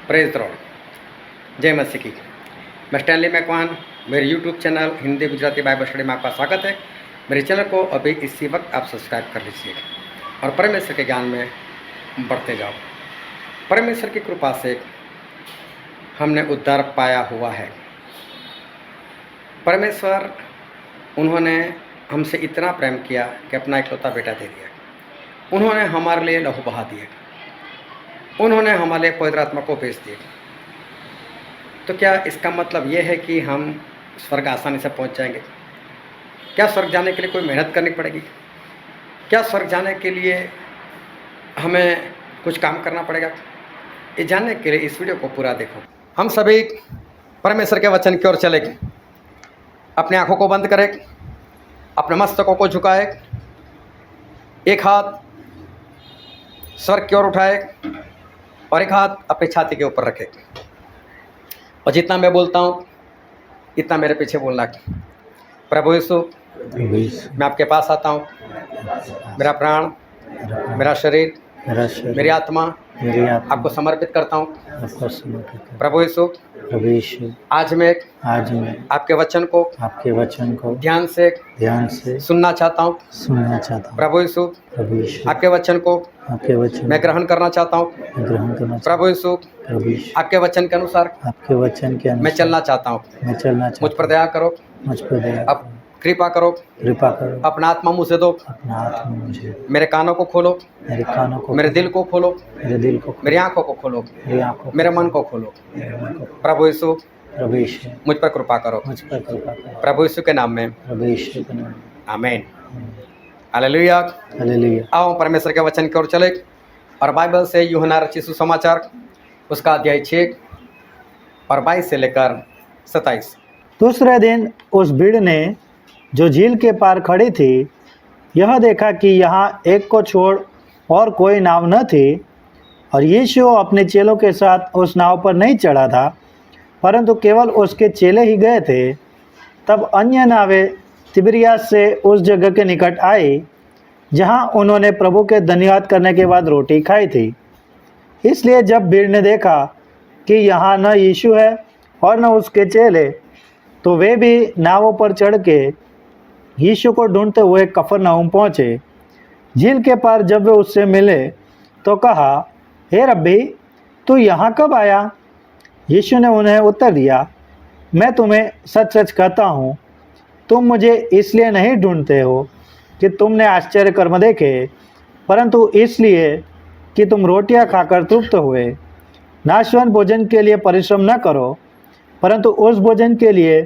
Praise the Lord. जय मसीह की। मैं स्टैनली मैकवान, मेरे YouTube channel Hindi Gujarati Bible study में आपका स्वागत है। मेरे चैनल को अभी इसी वक्त आप सब्सक्राइब कर लीजिए और परमेश्वर के ज्ञान में बढ़ते जाओ। परमेश्वर की कृपा से हमने उद्धार पाया हुआ है। परमेश्वर उन्होंने हमसे इतना प्रेम किया कि अपना इकलौता बेटा दे दिया। उन्होंने हमारे लिए लहू बहा दिए। उन्होंने हमारे लिए पवित्र आत्मा को भेज दिया। तो क्या इसका मतलब ये है कि हम स्वर्ग आसानी से पहुंच जाएंगे? क्या स्वर्ग जाने के लिए कोई मेहनत करनी पड़ेगी? क्या स्वर्ग जाने के लिए हमें कुछ काम करना पड़ेगा? ये जानने के लिए इस वीडियो को पूरा देखो। हम सभी परमेश्वर के वचन की ओर चले। अपनी आंखों को बंद करें, अपने मस्तकों को झुकाए, एक हाथ स्वर्ग की ओर उठाए और एक हाथ अपनी छाती के ऊपर रखे। और जितना मैं बोलता हूँ इतना मेरे पीछे बोलना। प्रभु यीशु, मैं आपके पास आता हूँ। मेरा प्राण, मेरा शरीर, मेरी आत्मा आपको समर्पित करता हूँ। प्रभु यीशु, आज मैं आपके वचन को ध्यान से सुनना चाहता हूँ। प्रभु यीशु, आपके वचन को मैं ग्रहण करना चाहता हूँ। प्रभु यीशु, आपके वचन के अनुसार मैं चलना चाहता हूँ। मुझ पर दया करो, अब कृपा करो, अपना आत्मा मुझे दो। मेरे कानों को खोलो, मेरे दिल को खोलो, मेरी आंखों को खोलो, मेरे मन को खोलो। प्रभु यीशु, मुझ पर कृपा करो। प्रभु यीशु के नाम में, आमीन। हालेलुया। आओ परमेश्वर के वचन की ओर चले और बाइबल से यूहन्ना रचित सुसमाचार उसका अध्याय 6 और 22 से लेकर 27। दूसरे दिन उस भीड़ ने जो झील के पार खड़ी थी, यह देखा कि यहाँ एक को छोड़ और कोई नाव न थी, और यीशु अपने चेलों के साथ उस नाव पर नहीं चढ़ा था, परंतु केवल उसके चेले ही गए थे। तब अन्य नावें तिबिरियास से उस जगह के निकट आई जहाँ उन्होंने प्रभु के धन्यवाद करने के बाद रोटी खाई थी। इसलिए जब भीड़ ने देखा कि यहाँ न यीशु है और न उसके चेले, तो वे भी नावों पर चढ़ के यीशु को ढूंढते हुए कफरनहूम पहुँचे। झील के पार जब वे उससे मिले तो कहा, हे रब्बी, तू यहाँ कब आया? यीशु ने उन्हें उत्तर दिया, मैं तुम्हें सच सच कहता हूँ, तुम मुझे इसलिए नहीं ढूंढते हो कि तुमने आश्चर्य कर्म देखे, परंतु इसलिए कि तुम रोटियां खाकर तृप्त हुए। नाशवान भोजन के लिए परिश्रम न करो, परंतु उस भोजन के लिए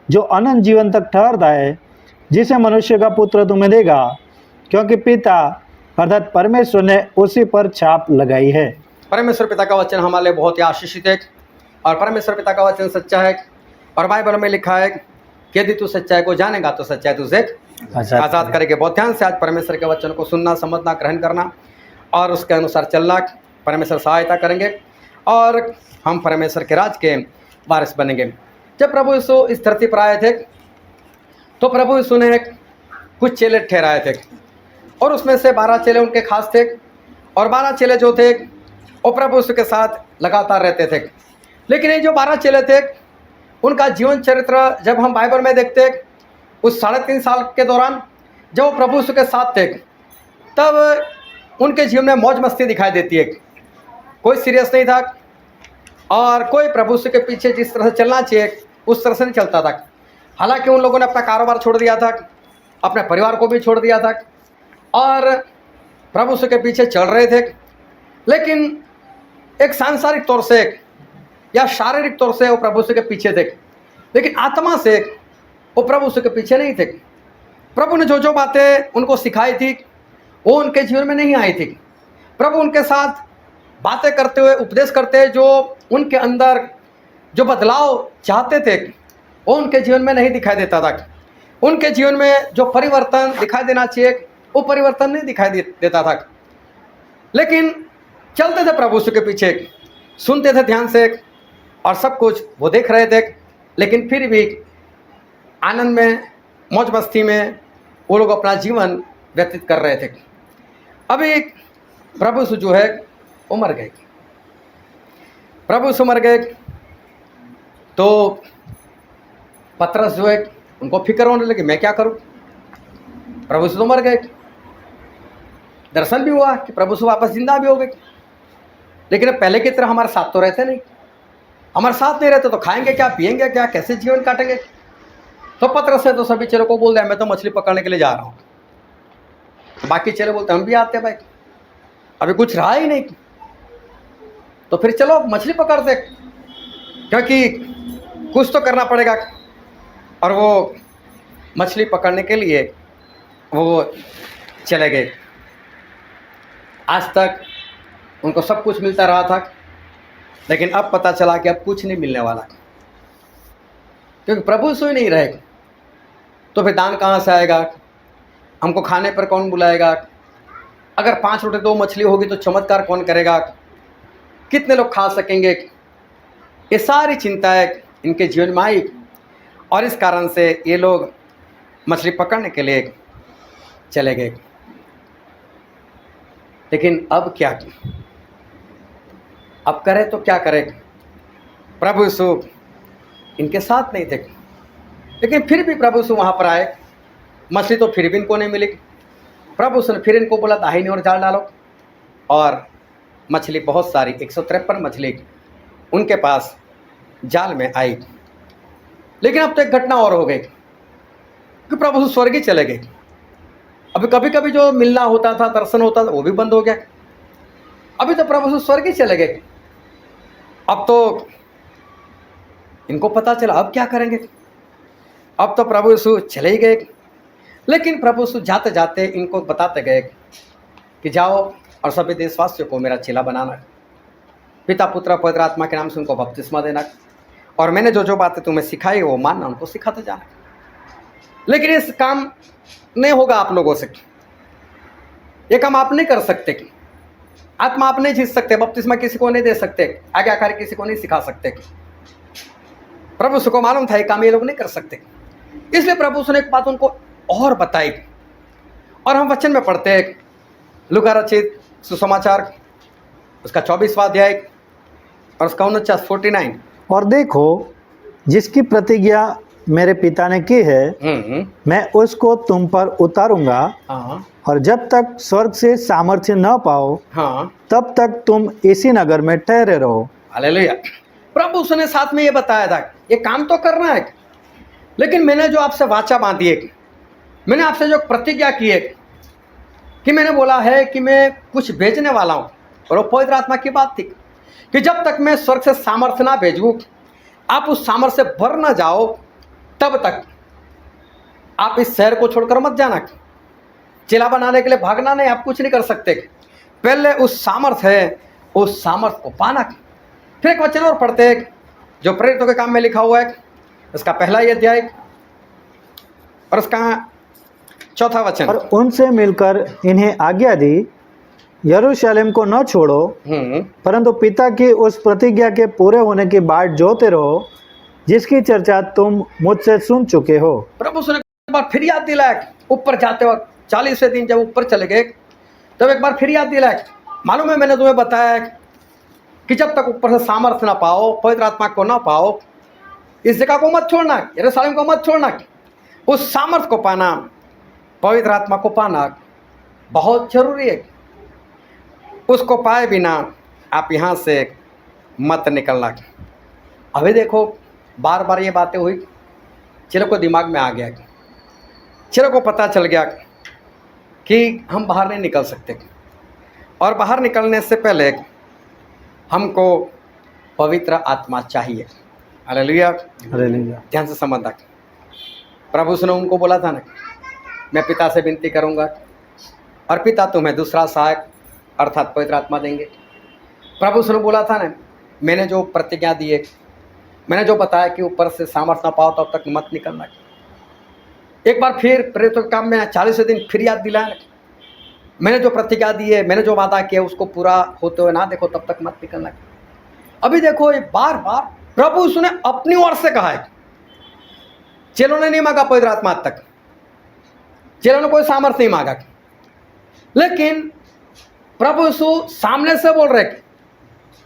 जो अनंत जीवन तक ठहरता है, जिसे मनुष्य का पुत्र तुम्हें देगा, क्योंकि पिता अर्थात परमेश्वर ने उसी पर छाप लगाई है। परमेश्वर पिता का वचन हमारे लिए बहुत ही आशीषित है और परमेश्वर पिता का वचन सच्चा है। और बाइबल में लिखा है कि यदि तू सच्चाई को जानेगा तो सच्चाई तुझे आज़ाद करेगी। बहुत ध्यान से आज परमेश्वर के वचन को सुनना, समझना, ग्रहण करना और उसके अनुसार चलना। परमेश्वर सहायता करेंगे और हम परमेश्वर के राज के वारिस बनेंगे। जब प्रभु यीशु इस धरती पर आए थे तो प्रभु यीशु ने कुछ चेले ठहराए थे और उसमें से 12 चेले उनके खास थे और 12 चेले जो थे वो प्रभु यीशु के साथ लगातार रहते थे। लेकिन ये जो 12 चेले थे उनका जीवन चरित्र जब हम बाइबल में देखते उस 3.5 साल के दौरान जब वो प्रभु यीशु के साथ थे, तब उनके जीवन में मौज मस्ती दिखाई देती है। कोई सीरियस नहीं था और कोई प्रभु यीशु के पीछे जिस तरह से चलना चाहिए उस तरह से नहीं चलता था। हालांकि उन लोगों ने अपना कारोबार छोड़ दिया था, अपने परिवार को भी छोड़ दिया था और प्रभु यीशु के पीछे चल रहे थे, लेकिन एक सांसारिक तौर से या शारीरिक तौर से वो प्रभु यीशु के पीछे थे, लेकिन आत्मा से वो प्रभु यीशु के पीछे नहीं थे। प्रभु ने जो जो बातें उनको सिखाई थी वो उनके जीवन में नहीं आई थी। प्रभु उनके साथ बातें करते हुए, उपदेश करते हुए जो उनके अंदर जो बदलाव चाहते थे वो उनके जीवन में नहीं दिखाई देता था। उनके जीवन में जो परिवर्तन दिखाई देना चाहिए वो परिवर्तन नहीं दिखाई देता था। लेकिन चलते थे प्रभु यीशु के पीछे, सुनते थे ध्यान से और सब कुछ वो देख रहे थे, लेकिन फिर भी आनंद में, मौज मस्ती में वो लोग अपना जीवन व्यतीत कर रहे थे। अभी प्रभु यीशु जो है वो मर गए। प्रभु यीशु मर गए तो पतरस जो है उनको फिक्र होने लगी, मैं क्या करूं, प्रभु यीशु तो मर गए। दर्शन भी हुआ कि प्रभु यीशु वापस जिंदा भी हो गए, लेकिन अब पहले की तरह हमारे साथ तो रहते नहीं। हमारे साथ नहीं रहते तो खाएंगे क्या, पिएंगे क्या, कैसे जीवन काटेंगे। तो पतरस है तो सभी चेलों को बोल रहे हैं मैं तो मछली पकड़ने के लिए जा रहा हूँ। बाकी चेले बोलते हम भी आते हैं भाई, अभी कुछ रहा ही नहीं, तो फिर चलो मछली पकड़ते, क्योंकि कुछ तो करना पड़ेगा। और वो मछली पकड़ने के लिए वो चले गए। आज तक उनको सब कुछ मिलता रहा था, लेकिन अब पता चला कि अब कुछ नहीं मिलने वाला, क्योंकि प्रभु यीशु ही नहीं रहे। तो फिर दान कहाँ से आएगा, हमको खाने पर कौन बुलाएगा, अगर 5 रोटी 2 मछली होगी तो चमत्कार कौन करेगा, कितने लोग खा सकेंगे। ये सारी चिंताएं इनके जीवन में आई और इस कारण से ये लोग मछली पकड़ने के लिए चले गए। लेकिन अब क्या, अब करें तो क्या करें। प्रभु यीशु इनके साथ नहीं थे, लेकिन फिर भी प्रभु यीशु वहाँ पर आए। मछली तो फिर भी इनको नहीं मिली। प्रभु यीशु ने फिर इनको बोला दाहिनी ओर जाल डालो, और मछली बहुत सारी 153 मछली उनके पास जाल में आई। लेकिन अब तो एक घटना और हो गई कि प्रभु यीशु स्वर्ग ही चले गए। अभी कभी कभी जो मिलना होता था, दर्शन होता था, वो भी बंद हो गया। अभी तो प्रभु यीशु स्वर्ग ही चले गए। अब तो इनको पता चला अब क्या करेंगे। अब तो प्रभु यीशु चले ही गए, लेकिन प्रभु यीशु जाते जाते इनको बताते गए कि जाओ और सभी देशवासियों को मेरा चेला बनाना, पिता पुत्र पवित्र आत्मा के नाम से उनको बपतिस्मा देना, और मैंने जो जो बातें तुम्हें सिखाई वो मानना, उनको सिखाते जाना। लेकिन इस काम नहीं होगा आप लोगों से, ये काम आप नहीं कर सकते, आत्मा आप नहीं जीत सकते, बपतिस्मा किसी को नहीं दे सकते, आज्ञाकारी किसी को नहीं सिखा सकते। प्रभु यीशु को मालूम था ये काम ये लोग नहीं कर सकते, इसलिए प्रभु यीशु ने एक बात उनको और बताई। और हम वचन में पढ़ते हैं लूका रचित सुसमाचार उसका 24वां अध्याय और उसका 49। और देखो जिसकी प्रतिज्ञा मेरे पिता ने की है मैं उसको तुम पर उतारूंगा, हाँ और जब तक स्वर्ग से सामर्थ्य न पाओ हाँ, तब तक तुम इसी नगर में ठहरे रहो। हालेलुया। प्रभु उसने साथ में ये बताया था ये काम तो करना है, लेकिन मैंने जो आपसे वाचा बांधी है, मैंने आपसे जो प्रतिज्ञा की है कि मैंने बोला है कि मैं कुछ भेजने वाला हूँ, और वो पवित्र आत्मा की बात थी कि जब तक मैं स्वर्ग से सामर्थ्य ना भेजूँ, आप उस सामर्थ्य से भर ना जाओ, तब तक आप इस शहर को छोड़कर मत जाना। चेला बनाने के लिए भागना नहीं, आप कुछ नहीं कर सकते, पहले उस सामर्थ्य है उस सामर्थ्य को पाना। फिर एक वचन और पढ़ते हैं जो प्रेरितों के काम में लिखा हुआ है, उसका 1 अध्याय और उसका 4 वचन। और उनसे मिलकर इन्हें आज्ञा दी यरूशलेम को न छोड़ो, परंतु पिता की उस प्रतिज्ञा के पूरे होने की बाट जोते रहो जिसकी चर्चा तुम मुझसे सुन चुके हो। प्रभु ने एक बार फिर याद दिलाया, ऊपर जाते वक्त 40वें दिन जब ऊपर चले गए तब एक बार फिर याद दिलाया, मालूम है मैंने तुम्हें बताया कि जब तक ऊपर से सामर्थ्य ना पाओ, पवित्र आत्मा को ना पाओ, इस जगह को मत छोड़ना, यरूशलेम को मत छोड़ना। उस सामर्थ्य को पाना, पवित्र आत्मा को पाना बहुत जरूरी है। उसको पाए बिना आप यहाँ से मत निकलना। अभी देखो बार बार ये बातें हुई, चेलों को दिमाग में आ गया, चेलों को पता चल गया कि हम बाहर नहीं निकल सकते, और बाहर निकलने से पहले हमको पवित्र आत्मा चाहिए। Hallelujah, hallelujah. ध्यान से समझना। प्रभु ने उनको बोला था ना, मैं पिता से विनती करूंगा और पिता तुम्हें दूसरा सहायक अर्थात पवित्र आत्मा देंगे। प्रभु ने बोला था ना, मैंने जो प्रतिज्ञा दी है, मैंने जो बताया कि ऊपर से सामर्थ्य ना पाओ तब तक मत निकलना। एक बार फिर प्रेरितों के काम में 40वें दिन फिर याद दिलाया, मैंने जो प्रतिज्ञा दी है, मैंने जो वादा किया उसको पूरा होते हुए ना देखो तब तक मत निकलना। अभी देखो ये बार बार प्रभु उसने अपनी ओर से कहा है। चेलों ने नहीं मांगा पवित्र आत्मा तक, चेलों ने कोई सामर्थ्य नहीं मांगा, लेकिन प्रभु यीशु सामने से बोल रहे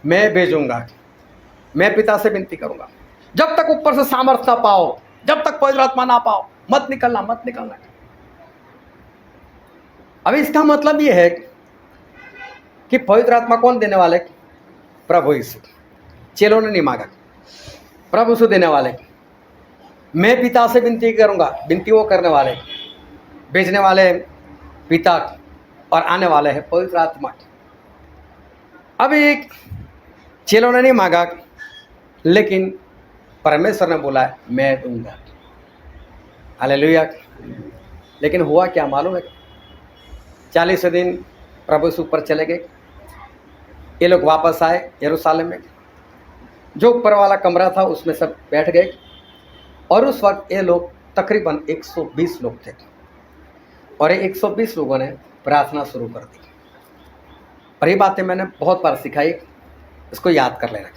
मैं भेजूंगा, मैं पिता से विनती करूंगा, जब तक ऊपर से सामर्थ्य ना पाओ, जब तक पवित्र आत्मा ना पाओ, मत निकलना, मत निकलना। अभी इसका मतलब यह है कि पवित्र आत्मा कौन देने वाले? प्रभु यीशु। चेलों ने नहीं मांगा, प्रभु यीशु देने वाले। मैं पिता से विनती करूंगा, विनती वो करने वाले, भेजने वाले पिता और आने वाले हैं पवित्र आत्मा। अभी चेलों ने नहीं मांगा, लेकिन परमेश्वर ने बोला मैं दूंगा। हालेलुया। लेकिन हुआ क्या मालूम है? 40 दिन प्रभु यीशु ऊपर चले गए, ये लोग वापस आए यरूशलेम में। जो ऊपर वाला कमरा था उसमें सब बैठ गए, और उस वक्त ये लोग तकरीबन 120 लोग थे, और ये 120 लोगों ने प्रार्थना शुरू कर दी। और ये बातें मैंने बहुत बार सिखाई, इसको याद कर लेना।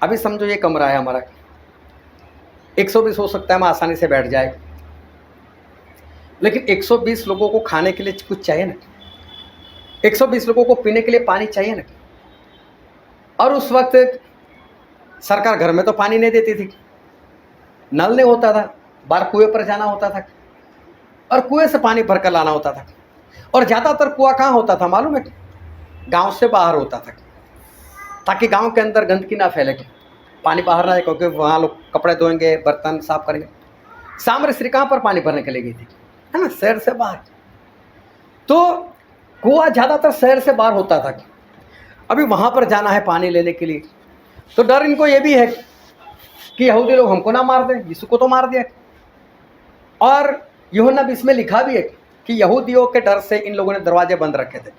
अभी समझो ये कमरा है हमारा, 120 हो सकता है मैं आसानी से बैठ जाए, लेकिन 120 लोगों को खाने के लिए कुछ चाहिए ना, 120 लोगों को पीने के लिए पानी चाहिए ना। और उस वक्त सरकार घर में तो पानी नहीं देती थी, नल नहीं होता था, बाहर कुएं पर जाना होता था, और कुएं से पानी भरकर लाना होता था। और ज़्यादातर कुआं कहाँ होता था मालूम है? गांव से बाहर होता था, ताकि गांव के अंदर गंदगी ना फैले, पानी बाहर ना जाए, क्योंकि वहाँ लोग कपड़े धोएंगे, बर्तन साफ करेंगे। सामर स्त्री कहाँ पर पानी भरने के लिए गई थी? है ना, शहर से बाहर। तो कुआं ज़्यादातर शहर से बाहर होता था। अभी वहाँ पर जाना है पानी लेने के लिए, तो डर इनको ये भी है कि यहूदी लोग हमको ना मार दें, यीशु को तो मार दिया। और यूहन्ना भी इसमें लिखा भी है कि यहूदियों के डर से इन लोगों ने दरवाजे बंद रखे थे,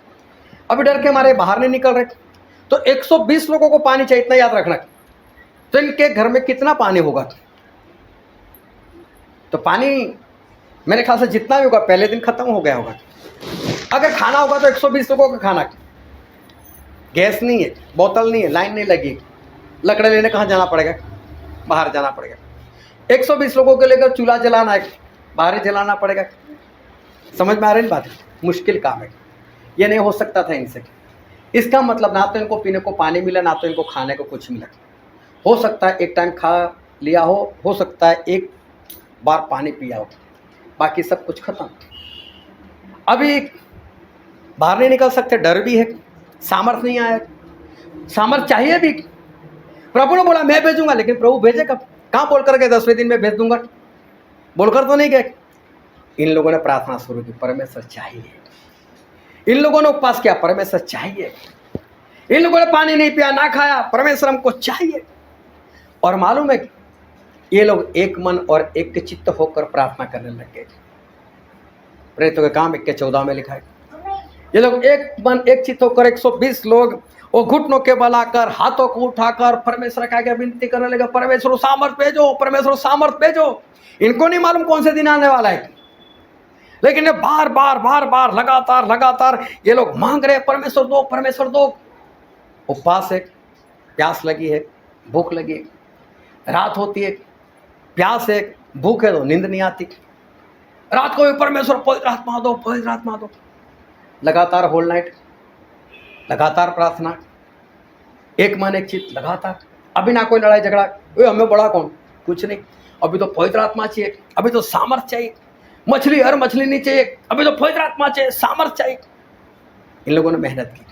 अभी डर के मारे बाहर नहीं निकल रहे। तो 120 लोगों को पानी चाहिए, इतना याद रखना। तो इनके घर में कितना पानी होगा? तो पानी मेरे ख्याल से जितना भी होगा पहले दिन खत्म हो गया होगा। अगर खाना होगा तो 120 लोगों का खाना, गैस नहीं है, बोतल नहीं है, लाइन नहीं लगी, लकड़े लेने कहाँ जाना पड़ेगा? बाहर जाना पड़ेगा। 120 लोगों को लेकर चूल्हा जलाना है, बाहर ही जलाना पड़ेगा। समझ में आ रही बात? मुश्किल काम है, ये नहीं हो सकता था इनसे। इसका मतलब ना तो इनको पीने को पानी मिला, ना तो इनको खाने को कुछ मिला। हो सकता है एक टाइम खा लिया हो सकता है एक बार पानी पिया हो, बाकी सब कुछ खत्म। अभी बाहर नहीं निकल सकते, डर भी है, सामर्थ नहीं आया, सामर्थ चाहिए भी। प्रभु ने बोला मैं भेजूंगा, लेकिन प्रभु भेजे कब? कहाँ बोल कर गए 10वें दिन में भेज दूंगा? बोलकर तो नहीं गए। इन लोगों ने प्रार्थना शुरू की, परमेश्वर चाहिए। इन लोगों ने उपवास किया, परमेश्वर चाहिए। इन लोगों ने पानी नहीं पिया, ना खाया, परमेश्वर हमको चाहिए। और मालूम है ये लोग एक मन और एक चित्त होकर प्रार्थना करने लग गए। प्रेरितों के काम 1:14 में लिखा है, ये लोग एक मन एक चित्त होकर 120 लोग वो घुटनों के बल आकर, हाथों को उठाकर परमेश्वर का आगे विनती करने लगे, परमेश्वर सामर्थ भेजो, परमेश्वर सामर्थ भेजो। इनको नहीं मालूम कौन से दिन आने वाला है, लेकिन ये बार बार लगातार ये लोग मांग रहे, परमेश्वर दो, परमेश्वर दो। उपवास है, प्यास लगी है, भूख लगी है, रात होती है, प्यास है, भूख है, तो नींद नहीं आती। रात को भी परमेश्वर पवित्र आत्मा दो, पवित्र आत्मा दो। लगातार होल नाइट, लगातार प्रार्थना, एक मन एक चित्त, लगातार। अभी ना कोई लड़ाई झगड़ा, हमें बड़ा कौन, कुछ नहीं। अभी तो पवित्र आत्मा चाहिए, अभी तो सामर्थ चाहिए। मछली हर मछली नहीं चाहिए, अभी तो पवित्र आत्मा चाहिए, सामर्थ चाहिए। इन लोगों ने मेहनत की,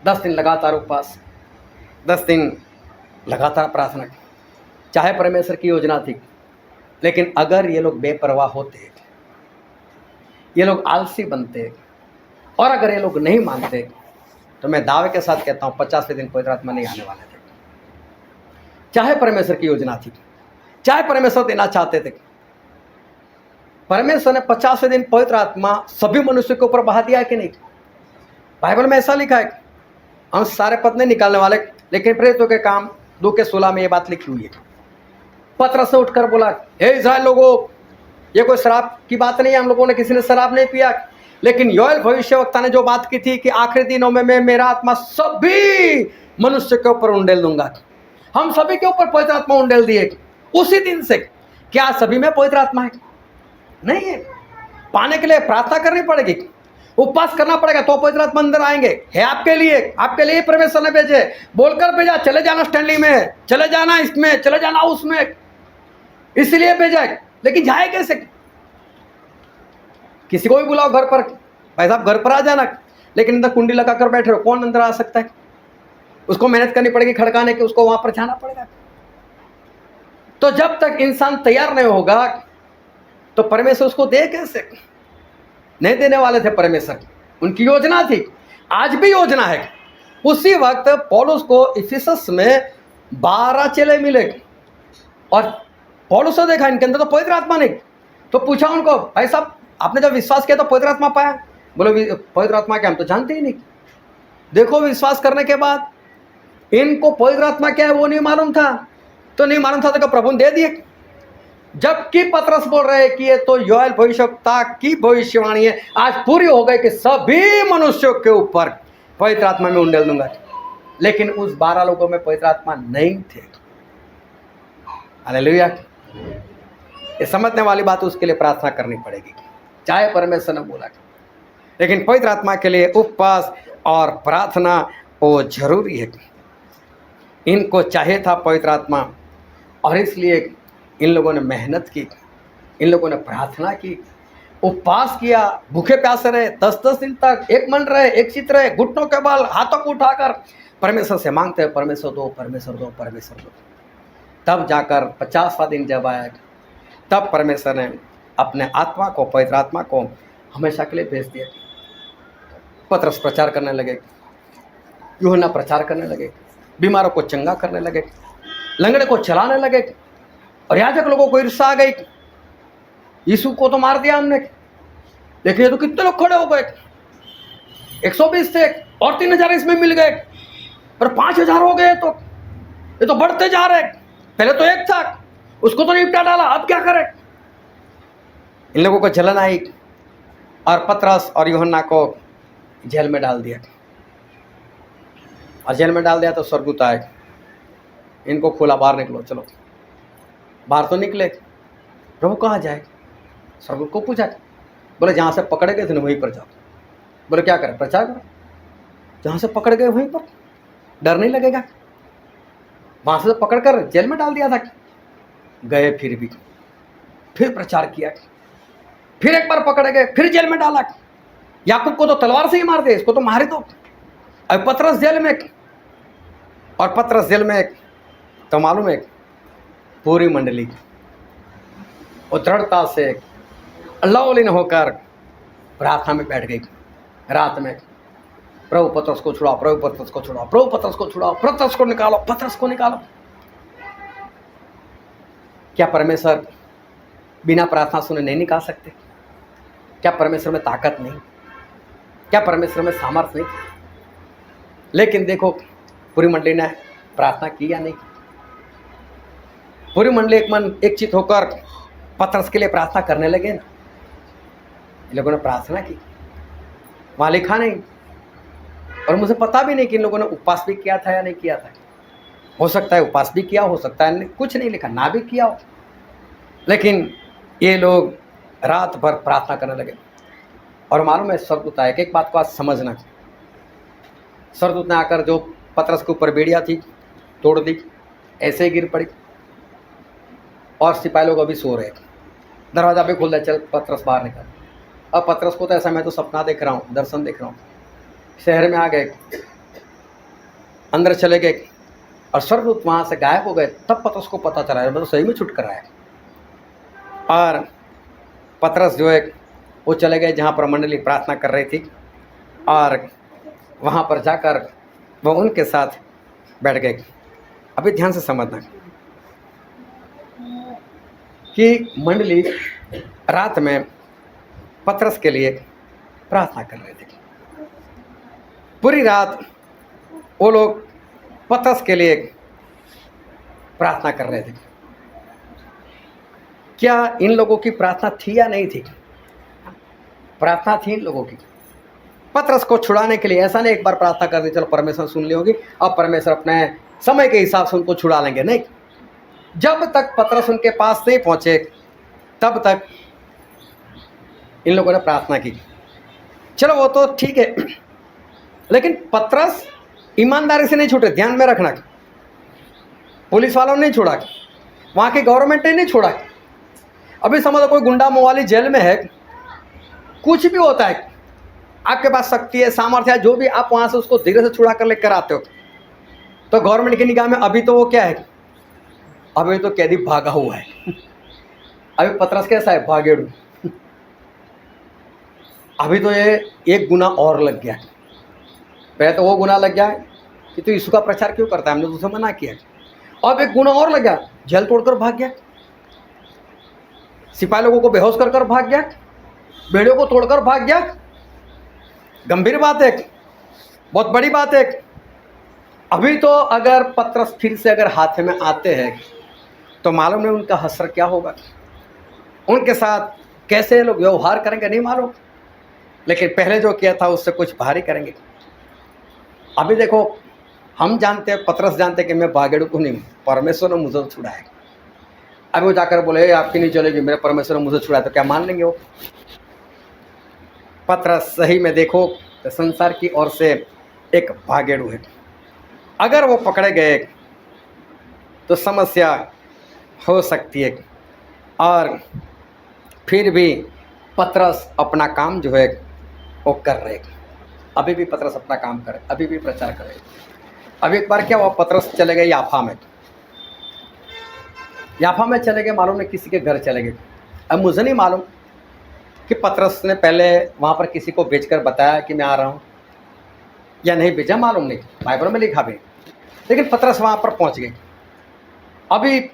10 दिन लगातार उपवास, 10 दिन लगातार प्रार्थना। चाहे परमेश्वर की योजना थी, लेकिन अगर ये लोग बेपरवाह होते, ये लोग आलसी बनते, और अगर ये लोग नहीं मानते, तो मैं दावे के साथ कहता हूँ 50वें दिन पवित्र आत्मा नहीं आने वाले थे। चाहे परमेश्वर की योजना थी, चाहे परमेश्वर देना चाहते थे, परमेश्वर ने 50वें दिन पवित्र आत्मा सभी मनुष्य के ऊपर बहा दिया है कि नहीं? बाइबल में ऐसा लिखा है। हम सारे पद नहीं निकालने वाले, लेकिन प्रेरितों के काम 2:16 में ये बात लिखी हुई है। पतरस से उठकर बोला, हे इस्राएल लोगों, ये कोई शराब की बात नहीं है, हम लोगों ने किसी ने शराब नहीं पिया, लेकिन योएल भविष्यवक्ता ने जो बात की थी कि आखिरी दिनों में मैं मेरा आत्मा सभी मनुष्य के ऊपर उंडेल दूंगा। हम सभी के ऊपर पवित्र आत्मा उंडेल दिए उसी दिन से। क्या सभी में पवित्र आत्मा है? नहीं है। पाने के लिए प्रार्थना करनी पड़ेगी, उपवास करना पड़ेगा तो पवित्र आत्मा अंदर आएंगे। है आपके लिए परमेश्वर ने भेजे, बोलकर भेजा, चले जाना स्टैंडली में, चले जाना इसमें, चले जाना उसमें, इसलिए भेजा है। लेकिन जाए कैसे? किसी को भी बुलाओ घर पर, भाई साहब घर पर आ जाना, लेकिन अंदर कुंडी लगा कर बैठे हो, कौन अंदर आ सकता है? उसको मेहनत करनी पड़ेगी खड़काने की, उसको वहां पर जाना पड़ेगा। तो जब तक इंसान तैयार नहीं होगा तो परमेश्वर उसको दे कैसे? नहीं देने वाले थे परमेश्वर, उनकी योजना थी, आज भी योजना है। उसी वक्त पौलुस को इफिसस में 12 चेले मिले और पौलुस ने देखा इनके अंदर तो पवित्र आत्मा नहीं, तो पूछा उनको, भाई साहब आपने जब विश्वास किया तो पवित्र आत्मा पाया? बोले पवित्र आत्मा क्या, हम तो जानते ही नहीं। देखो विश्वास करने के बाद इनको पवित्र आत्मा क्या है वो नहीं मालूम था, तो नहीं मालूम था तो प्रभु ने दे दिए। जबकि पतरस बोल रहे हैं कि ये तो योएल भविष्यवक्ता की भविष्यवाणी है, आज पूरी हो गई कि सभी मनुष्यों के ऊपर पवित्र आत्मा में उंडेल दूंगा। लेकिन उस 12 लोगों में पवित्र आत्मा नहीं थे। हालेलुया। ये समझने वाली बात, उसके लिए प्रार्थना करनी पड़ेगी, चाहे परमेश्वर ने बोला। लेकिन पवित्र आत्मा के लिए उपवास और प्रार्थना वो जरूरी है। इनको चाहिए था पवित्र आत्मा, और इसलिए इन लोगों ने मेहनत की, इन लोगों ने प्रार्थना की, उपवास किया, भूखे प्यासे रहे, 10-10 दिन तक एक मन रहे, एक चित रहे, घुटनों के बल हाथों को उठाकर परमेश्वर से मांगते हैं, परमेश्वर दो, परमेश्वर दो, परमेश्वर दो। तब जाकर 50वां दिन जब आया, तब परमेश्वर ने अपने आत्मा को, पवित्र आत्मा को हमेशा के लिए भेज दिया। पतरस प्रचार करने लगे, यूहन्ना प्रचार करने लगे, बीमारों को चंगा करने लगे, लंगड़े को चलाने लगे, और याजक लोगों को ईर्ष्या आ गई, यीशु को तो मार दिया हमने, लेकिन ये तो कितने लोग खड़े हो गए, 120 थे और 3000 इसमें मिल गए, और 5000 हो गए, तो ये तो बढ़ते जा रहे। पहले तो एक था, उसको तो निपटा डाला, अब क्या करें? इन लोगों को जलन आई और पतरस और यूहन्ना को जेल में डाल दिया। और जेल में डाल दिया तो स्वर्गदूत आए, इनको खोला, बाहर निकलो, चलो। बाहर तो निकले, प्रभु कहाँ जाए? स्वर्गदूत को पूछा, बोले जहाँ से पकड़े गए थे वहीं पर जाओ। बोले क्या करें? प्रचार करो। जहाँ से पकड़ गए वहीं पर, डर नहीं लगेगा? वहाँ से तो पकड़ कर जेल में डाल दिया था। गए फिर प्रचार किया, फिर एक बार पकड़े गए, फिर जेल में डाला। याकूब को तो तलवार से ही मार दे, इसको तो मार ही दो। अब पतरस जेल में, और पतरस जेल में तो मालूम है पूरी मंडली और दृढ़ता से अल्लाह होकर प्रार्थना में बैठ गई। रात में प्रभु पतरस को छुड़ाओ, प्रभु पतरस को छुड़ाओ, प्रभु पतरस को छुड़ाओ, पतरस को निकालो, पतरस को निकालो। क्या परमेश्वर बिना प्रार्थना सुने नहीं निकाल सकते? क्या परमेश्वर में ताकत नहीं? क्या परमेश्वर में सामर्थ्य नहीं? लेकिन देखो पूरी मंडली ने प्रार्थना की या नहीं की? पूरी मंडली एक मन एक चित होकर पतरस के लिए प्रार्थना करने लगे ना। इन लोगों ने प्रार्थना की, वहाँ लिखा नहीं, और मुझे पता भी नहीं कि इन लोगों ने उपवास भी किया था या नहीं किया था। हो सकता है उपवास भी किया, हो सकता है कुछ नहीं लिखा, ना भी किया हो। लेकिन ये लोग रात भर प्रार्थना करने लगे। और मालूम है स्वर्गदूत आया, एक बात को आज समझना, स्वर्गदूत ने आकर जो पतरस के ऊपर बेड़िया थी तोड़ दी, ऐसे ही गिर पड़ी, और सिपाही लोग अभी सो रहे, दरवाजा भी खुल दिया, चल पतरस बाहर निकल। अब पतरस को तो ऐसा, मैं तो सपना देख रहा हूँ, दर्शन देख रहा हूँ। शहर में आ गए, अंदर चले गए, और स्वर्गदूत वहाँ से गायब हो गए। तब पतरस को पता चला मतलब सही में छुट कर आया। और पतरस जो है वो चले गए जहाँ पर मंडली प्रार्थना कर रही थी, और वहाँ पर जाकर वो उनके साथ बैठ गए। अभी ध्यान से समझना कि मंडली रात में पतरस के लिए प्रार्थना कर रहे थे। पूरी रात वो लोग पतरस के लिए प्रार्थना कर रहे थे। क्या इन लोगों की प्रार्थना थी या नहीं थी? प्रार्थना थी इन लोगों की, पतरस को छुड़ाने के लिए। ऐसा नहीं एक बार प्रार्थना कर दी चलो परमेश्वर सुन ली होगी, अब परमेश्वर अपने समय के हिसाब से उनको छुड़ा लेंगे। नहीं, जब तक पतरस उनके पास नहीं पहुंचे तब तक इन लोगों ने प्रार्थना की। चलो वो तो ठीक है, लेकिन पतरस ईमानदारी से नहीं छूटे, ध्यान में रखना। पुलिस वालों ने नहीं छोड़ा, वहाँ की गवर्नमेंट ने नहीं छोड़ा। अभी समझो कोई गुंडा मवाली जेल में है, कुछ भी होता है, आपके पास शक्ति है, सामर्थ्य है, जो भी, आप वहाँ से उसको धीरे से छुड़ा कर लेकर आते हो, तो गवर्नमेंट की निगाह में अभी तो वो क्या है, अभी तो कैदी भागा हुआ है। अभी पतरस कैसा है, भागेड़ू। अभी तो ये एक गुना और लग गया। पहले तो वो गुना लग गया कि तू यीशु का प्रचार क्यों करता है, हमने तुझसे मना किया। अब एक गुना और लग गया, जेल तोड़कर भाग गया, सिपाही लोगों को बेहोश कर भाग गया, बेड़ियों को तोड़कर भाग गया। गंभीर बात है, बहुत बड़ी बात है। अभी तो अगर पतरस फिर से अगर हाथ में आते हैं तो मालूम नहीं उनका हश्र क्या होगा, उनके साथ कैसे लोग व्यवहार करेंगे नहीं मालूम, लेकिन पहले जो किया था उससे कुछ भारी करेंगे। अभी देखो, हम जानते हैं, पतरस जानते हैं कि मैं भागेड़ू को नहीं, परमेश्वर ने मुझे छुड़ाया। अभी वो जाकर बोले आपकी नहीं चलेगी, मेरे परमेश्वर ने मुझे छुड़ाया, तो क्या मान लेंगे वो? पतरस सही में देखो तो संसार की ओर से एक भागेड़ू है। अगर वो पकड़े गए तो समस्या हो सकती है। और फिर भी पतरस अपना काम जो है वो कर रहे, अभी भी पतरस अपना काम करे, अभी भी प्रचार करे। अभी एक बार क्या हुआ, पतरस चले गए याफा में। याफा में चले गए, मालूम नहीं किसी के घर चले गए। अब मुझे नहीं मालूम कि पतरस ने पहले वहाँ पर किसी को भेजकर बताया कि मैं आ रहा हूँ या नहीं भेजा, मालूम नहीं, बाइबल में लिखा भी। लेकिन पतरस वहाँ पर पहुँच गए। अभी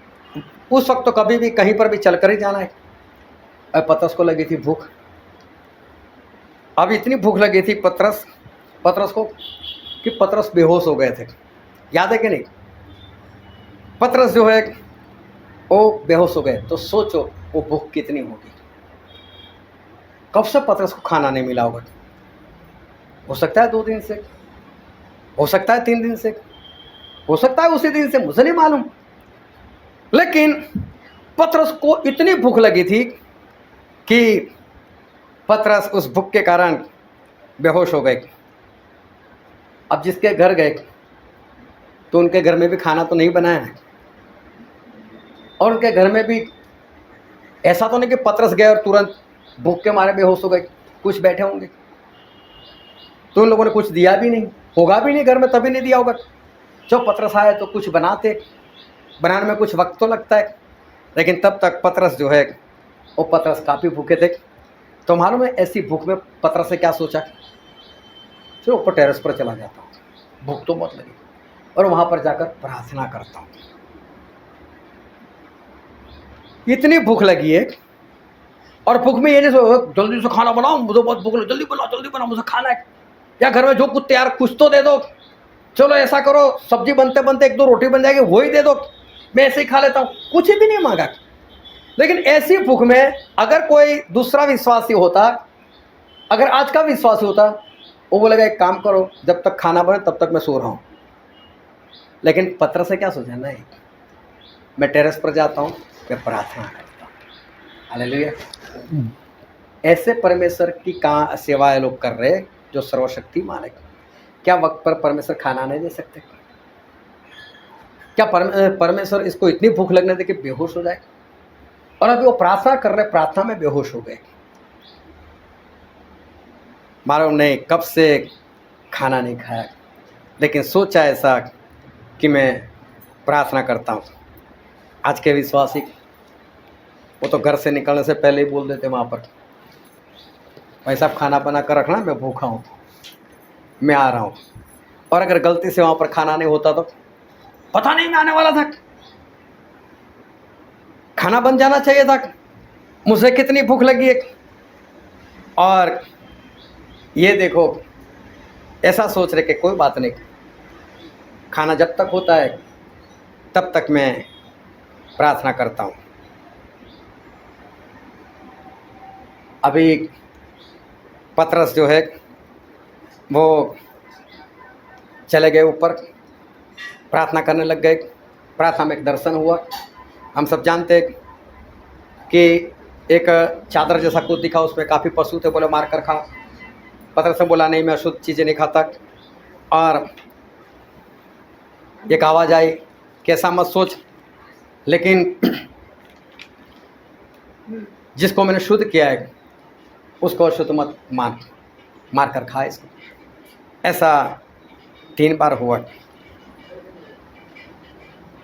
उस वक्त तो कभी भी कहीं पर भी चलकर ही जाना है। अब पतरस को लगी थी भूख, अब इतनी भूख लगी थी पतरस को कि पतरस बेहोश हो गए थे। याद है कि नहीं? पतरस जो है वो बेहोश हो गए। तो सोचो वो भूख कितनी होगी। कब से पतरस को खाना नहीं मिला होगा? हो सकता है 2 दिन से, हो सकता है 3 दिन से, हो सकता है उसी दिन से, मुझे नहीं मालूम। लेकिन पतरस को इतनी भूख लगी थी कि पतरस उस भूख के कारण बेहोश हो गए। अब जिसके घर गए तो उनके घर में भी खाना तो नहीं बनाया है, और उनके घर में भी ऐसा तो नहीं कि पतरस गए और तुरंत भूख के मारे बेहोश हो गए। कुछ बैठे होंगे तो उन लोगों ने कुछ दिया भी नहीं होगा, भी नहीं घर में, तभी नहीं दिया होगा। जब पतरस आए तो कुछ बनाते, बनाने में कुछ वक्त तो लगता है, लेकिन तब तक पतरस जो है वो पतरस काफ़ी भूखे थे। तो मालूम है ऐसी भूख में पतरस ने क्या सोचा, चलो ऊपर टेरेस पर चला जाता हूँ, भूख तो बहुत लगी, और वहाँ पर जाकर प्रार्थना करता हूँ। इतनी भूख लगी है, और भूख में ये नहीं सो जल्दी से खाना बनाओ, मुझे बहुत भूख लगी, जल्दी बनाओ मुझे खाना है, या घर में जो कुछ तैयार कुछ तो दे दो, चलो ऐसा करो सब्जी बनते बनते 1-2 रोटी बन जाएगी वही दे दो, मैं ऐसे ही खा लेता हूँ। कुछ भी नहीं मांगा। लेकिन ऐसी भूख में अगर कोई दूसरा विश्वासी होता, अगर आज का विश्वासी होता, वो बोलेगा एक काम करो, जब तक खाना बने तब तक मैं सो रहा हूँ। लेकिन पतरस से क्या सोचा, नहीं, मैं टेरेस पर जाता हूँ, मैं प्रार्थना करता हूँ। हालेलुया। ऐसे परमेश्वर की कहाँ सेवाएं लोग कर रहे हैं जो सर्वशक्तिमान है। क्या वक्त पर परमेश्वर खाना नहीं दे सकते? क्या परमेश्वर इसको इतनी भूख लगने दे कि बेहोश हो जाए? और अभी वो प्रार्थना कर रहे, प्रार्थना में बेहोश हो गए। मालूम नहीं कब से खाना नहीं खाया, लेकिन सोचा ऐसा कि मैं प्रार्थना करता हूँ। आज के विश्वासी वो तो घर से निकलने से पहले ही बोल देते वहाँ पर, भाई साहब खाना बना कर रखना, मैं भूखा हूँ, मैं आ रहा हूँ। और अगर गलती से वहाँ पर खाना नहीं होता तो पता नहीं मैं आने वाला था, खाना बन जाना चाहिए था, मुझे कितनी भूख लगी है। और ये देखो ऐसा सोच रहे कि कोई बात नहीं, खाना जब तक होता है तब तक मैं प्रार्थना करता हूँ। अभी पतरस जो है वो चले गए ऊपर, प्रार्थना करने लग गए। प्रार्थना में एक दर्शन हुआ। हम सब जानते हैं कि एक चादर जैसा कुछ दिखा, उसमें काफ़ी पशु थे, बोले मार कर खाओ। पतरस ने बोला नहीं, मैं अशुद्ध चीज़ें नहीं खाता। और एक आवाज़ आई, कैसा मत सोच, लेकिन जिसको मैंने शुद्ध किया है उसको अशुद्ध मत मार कर खा इसको। ऐसा 3 बार हुआ।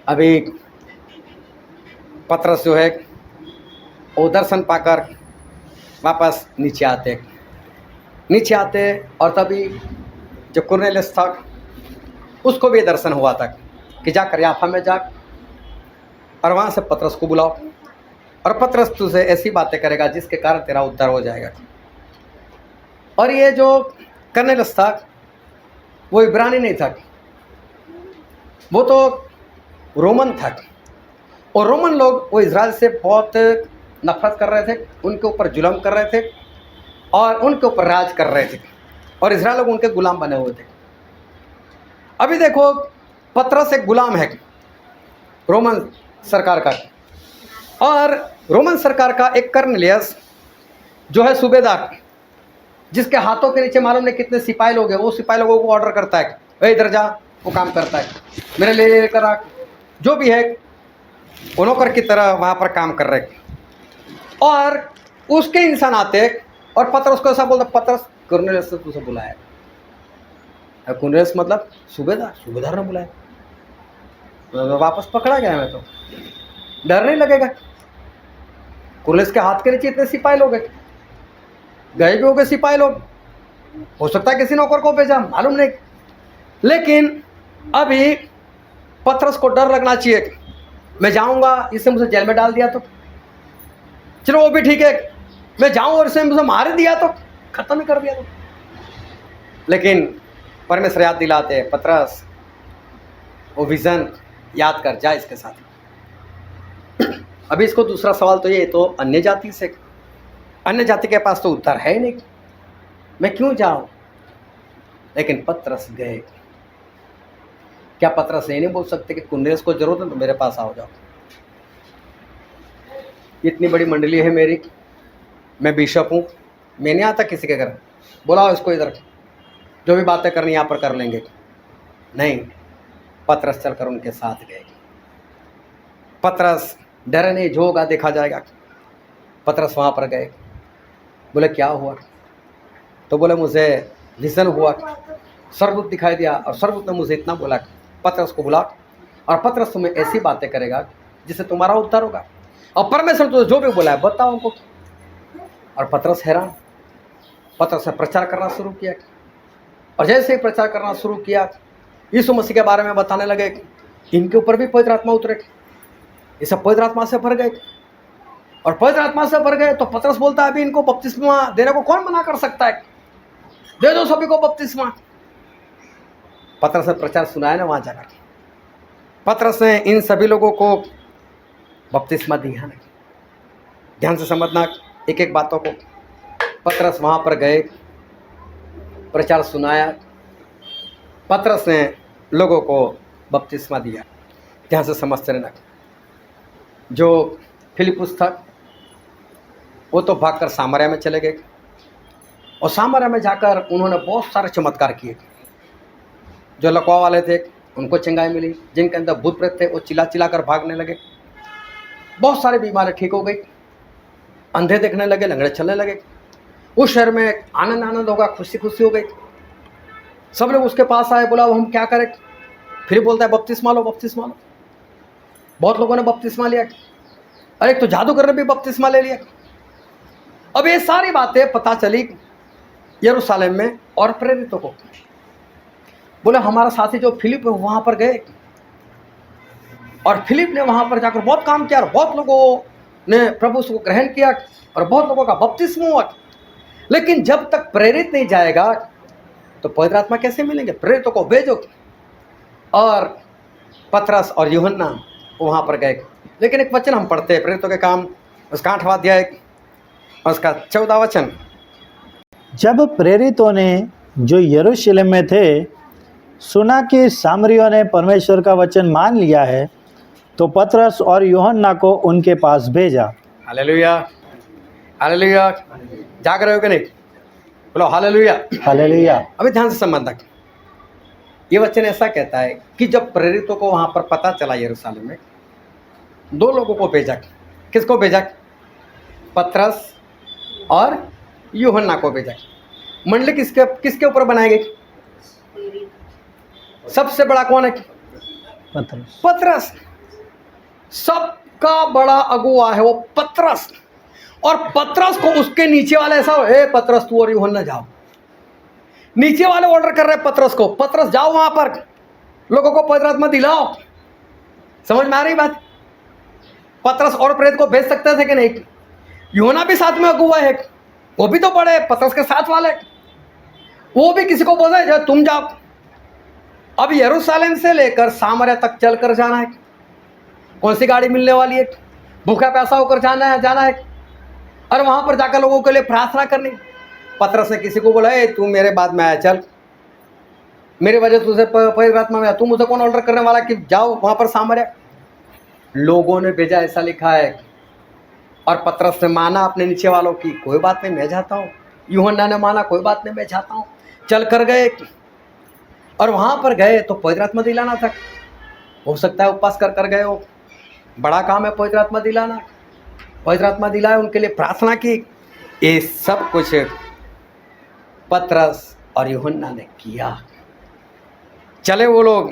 अभी पतरस जो है वो दर्शन पाकर वापस नीचे आते और तभी जो कुरनेलियुस था उसको भी दर्शन हुआ था कि जाकर याफा में जा और वहाँ से पतरस को बुलाओ और पतरस तुझे ऐसी बातें करेगा जिसके कारण तेरा उद्धार हो जाएगा। और ये जो कुरनेलियुस था वो इब्रानी नहीं था, वो तो रोमन था। और रोमन लोग वो इज़राइल से बहुत नफरत कर रहे थे, उनके ऊपर जुल्म कर रहे थे और उनके ऊपर राज कर रहे थे और इज़राइल लोग उनके गुलाम बने हुए थे। अभी देखो पतरस एक गुलाम है रोमन सरकार का, और रोमन सरकार का एक कुरनेलियुस जो है सूबेदार, जिसके हाथों के नीचे मालूम नहीं कितने सिपाही लोग हैं, वो सिपाही लोगों को ऑर्डर करता है, वे इधर जा, वो काम करता है, मेरे ले लेकर आ, जो भी है वो नौकर की तरह वहाँ पर काम कर रहे। और उसके इंसान आते और पतरस को ऐसा बोलता, पतरस कुरनेलियुस ने तुझे बुलाया। कुरनेलियुस मतलब सूबेदार ने बुलाया। तो वापस पकड़ा गया, मैं तो डर नहीं लगेगा। कुरनेलियुस के हाथ के नीचे इतने सिपाही लोग हैं, गए भी हो गए सिपाही लोग, हो सकता है किसी नौकर को भेजा, मालूम नहीं। लेकिन अभी पतरस को डर लगना चाहिए, मैं जाऊंगा इससे मुझे जेल में डाल दिया तो चलो वो भी ठीक है, मैं जाऊं और इसने मुझे मार दिया तो खत्म ही कर दिया तो। लेकिन परमेश्वर याद दिलाते हैं, पतरस वो विजन याद कर, जा इसके साथ। अभी इसको दूसरा सवाल तो ये, तो अन्य जाति से, अन्य जाति के पास तो उत्तर है ही नहीं, मैं क्यों जाऊं? लेकिन पतरस गए। क्या पतरस ये नहीं बोल सकते कि कुरनेलियुस को जरूरत है तो मेरे पास आओ जाओ, इतनी बड़ी मंडली है मेरी, मैं बिशप हूँ, मैं नहीं आता किसी के घर, बुलाओ इसको इधर, जो भी बातें करनी यहाँ पर कर लेंगे। नहीं, पतरस चलकर उनके साथ गए। पतरस डरे नहीं, जो होगा देखा जाएगा। पतरस वहाँ पर गए, बोले क्या हुआ? तो बोले मुझे विजन हुआ, स्वर्गदूत दिखाई दिया और स्वर्गदूत ने मुझे इतना बोला, पतरस को बुला और पतरस तुम्हें ऐसी बातें करेगा जिससे तुम्हारा उद्धार होगा, और परमेश्वर तुझे जो भी बोला है बताओ उनको। और पतरस हैरान, पतरस ने प्रचार करना शुरू किया और जैसे ही प्रचार करना शुरू किया, यीशु मसीह के बारे में बताने लगे, इनके ऊपर भी पवित्र आत्मा उतरे, ये सब पवित्र आत्मा से भर गए। और पवित्र आत्मा से भर गए तो पतरस बोलता है, अभी इनको बपतिस्मा देने को कौन मना कर सकता है, दे दो सभी को बपतिस्मा। पतरस ने प्रचार सुनाया ना वहाँ जाकर, पतरस ने इन सभी लोगों को बपतिस्मा दिया नहीं। ध्यान से समझना एक एक बातों को। पतरस वहाँ पर गए, प्रचार सुनाया, पतरस ने लोगों को बपतिस्मा दिया। ध्यान से समझते रहना। जो फिलिपुस था वो तो भागकर सामरिया में चले गए और सामरिया में जाकर उन्होंने बहुत सारे चमत्कार किए। जो लकवा वाले थे उनको चंगाई मिली, जिनके अंदर भूत प्रेत थे वो चिल्ला चिल्ला कर भागने लगे, बहुत सारे बीमारी ठीक हो गई, अंधे देखने लगे, लंगड़े चलने लगे। उस शहर में आनंद होगा, खुशी खुशी हो गई। सब लोग उसके पास आए, बोला वो हम क्या करें? फिर बोलता है बपतिस्मा लो, बपतिस्मा लो। बहुत लोगों ने बपतिस्मा लिया, अरे तो जादूगर ने भी बपतिस्मा ले लिया। अब ये सारी बातें पता चली यरूशलेम में और प्रेरितों को। बोले हमारा साथी जो फिलिप है वहाँ पर गए और फिलिप ने वहाँ पर जाकर बहुत काम किया और बहुत लोगों ने प्रभु को ग्रहण किया और बहुत लोगों का बपतिस्मा हुआ। लेकिन जब तक प्रेरित नहीं जाएगा तो पवित्र आत्मा कैसे मिलेंगे? प्रेरितों को भेजो। और पतरस और यूहन्ना वहाँ पर गए। लेकिन एक वचन हम पढ़ते हैं प्रेरितों के काम, उसका 8वां अध्याय और उसका 14वां वचन। जब प्रेरितों ने जो यरूशलेम में थे सुना कि सामरियों ने परमेश्वर का वचन मान लिया है, तो पतरस और यूहन्ना को उनके पास भेजा। Hallelujah, hallelujah. जाग रहे हो कि नहीं? बोलो हालेलुया। हालेलुया। अभी ध्यान से संबंधक, ये वचन ऐसा कहता है कि जब प्रेरितों को वहां पर पता चला यरूशलेम में, दो लोगों को भेजा। किसको भेजा? पतरस और यूहन्ना को भेजा। मंडली किसके किसके ऊपर बनाई गई? सबसे बड़ा कौन है? पतरस। पतरस। सबका बड़ा अगुआ है वो पतरस। और पतरस को उसके नीचे वाले ऐसा, हे पतरस तू और यूहन्ना जाओ। नीचे वाले ऑर्डर कर रहे हैं पतरस को, पतरस जाओ वहां पर लोगों को पवित्र आत्मा दिलाओ। समझ में आ रही बात? पतरस और प्रेरित को भेज सकते थे कि नहीं? यूहन्ना भी साथ में अगुआ है, वो भी तो बड़े पतरस के साथ वाले, वो भी किसी को बोले जो तुम जाओ। अब यरूशलेम से लेकर सामरिया तक चलकर जाना है। कौन सी गाड़ी मिलने वाली है? भूखा प्यासा होकर जाना है और वहां पर जाकर लोगों के लिए प्रार्थना करनी। पतरस ने किसी को बोला, ए तू मेरे बाद में आया, चल मेरी वजह तुझे पवित्र आत्मा में, तू मुझे कौन ऑर्डर करने वाला कि जाओ वहां पर सामरिया? लोगों ने भेजा, ऐसा लिखा है। और पतरस ने माना अपने नीचे वालों की, कोई बात नहीं मैं जाता हूँ। यूहन्ना ने माना, कोई बात नहीं मैं जाता हूँ। चल कर गए और वहां पर गए तो पवित्र आत्मा दिलाना था। हो सकता है उपवास कर कर गए हो, बड़ा काम है पवित्र आत्मा दिलाना। पवित्र आत्मा दिलाए, उनके लिए प्रार्थना की। ये सब कुछ पतरस और यूहन्ना ने किया। चले वो लोग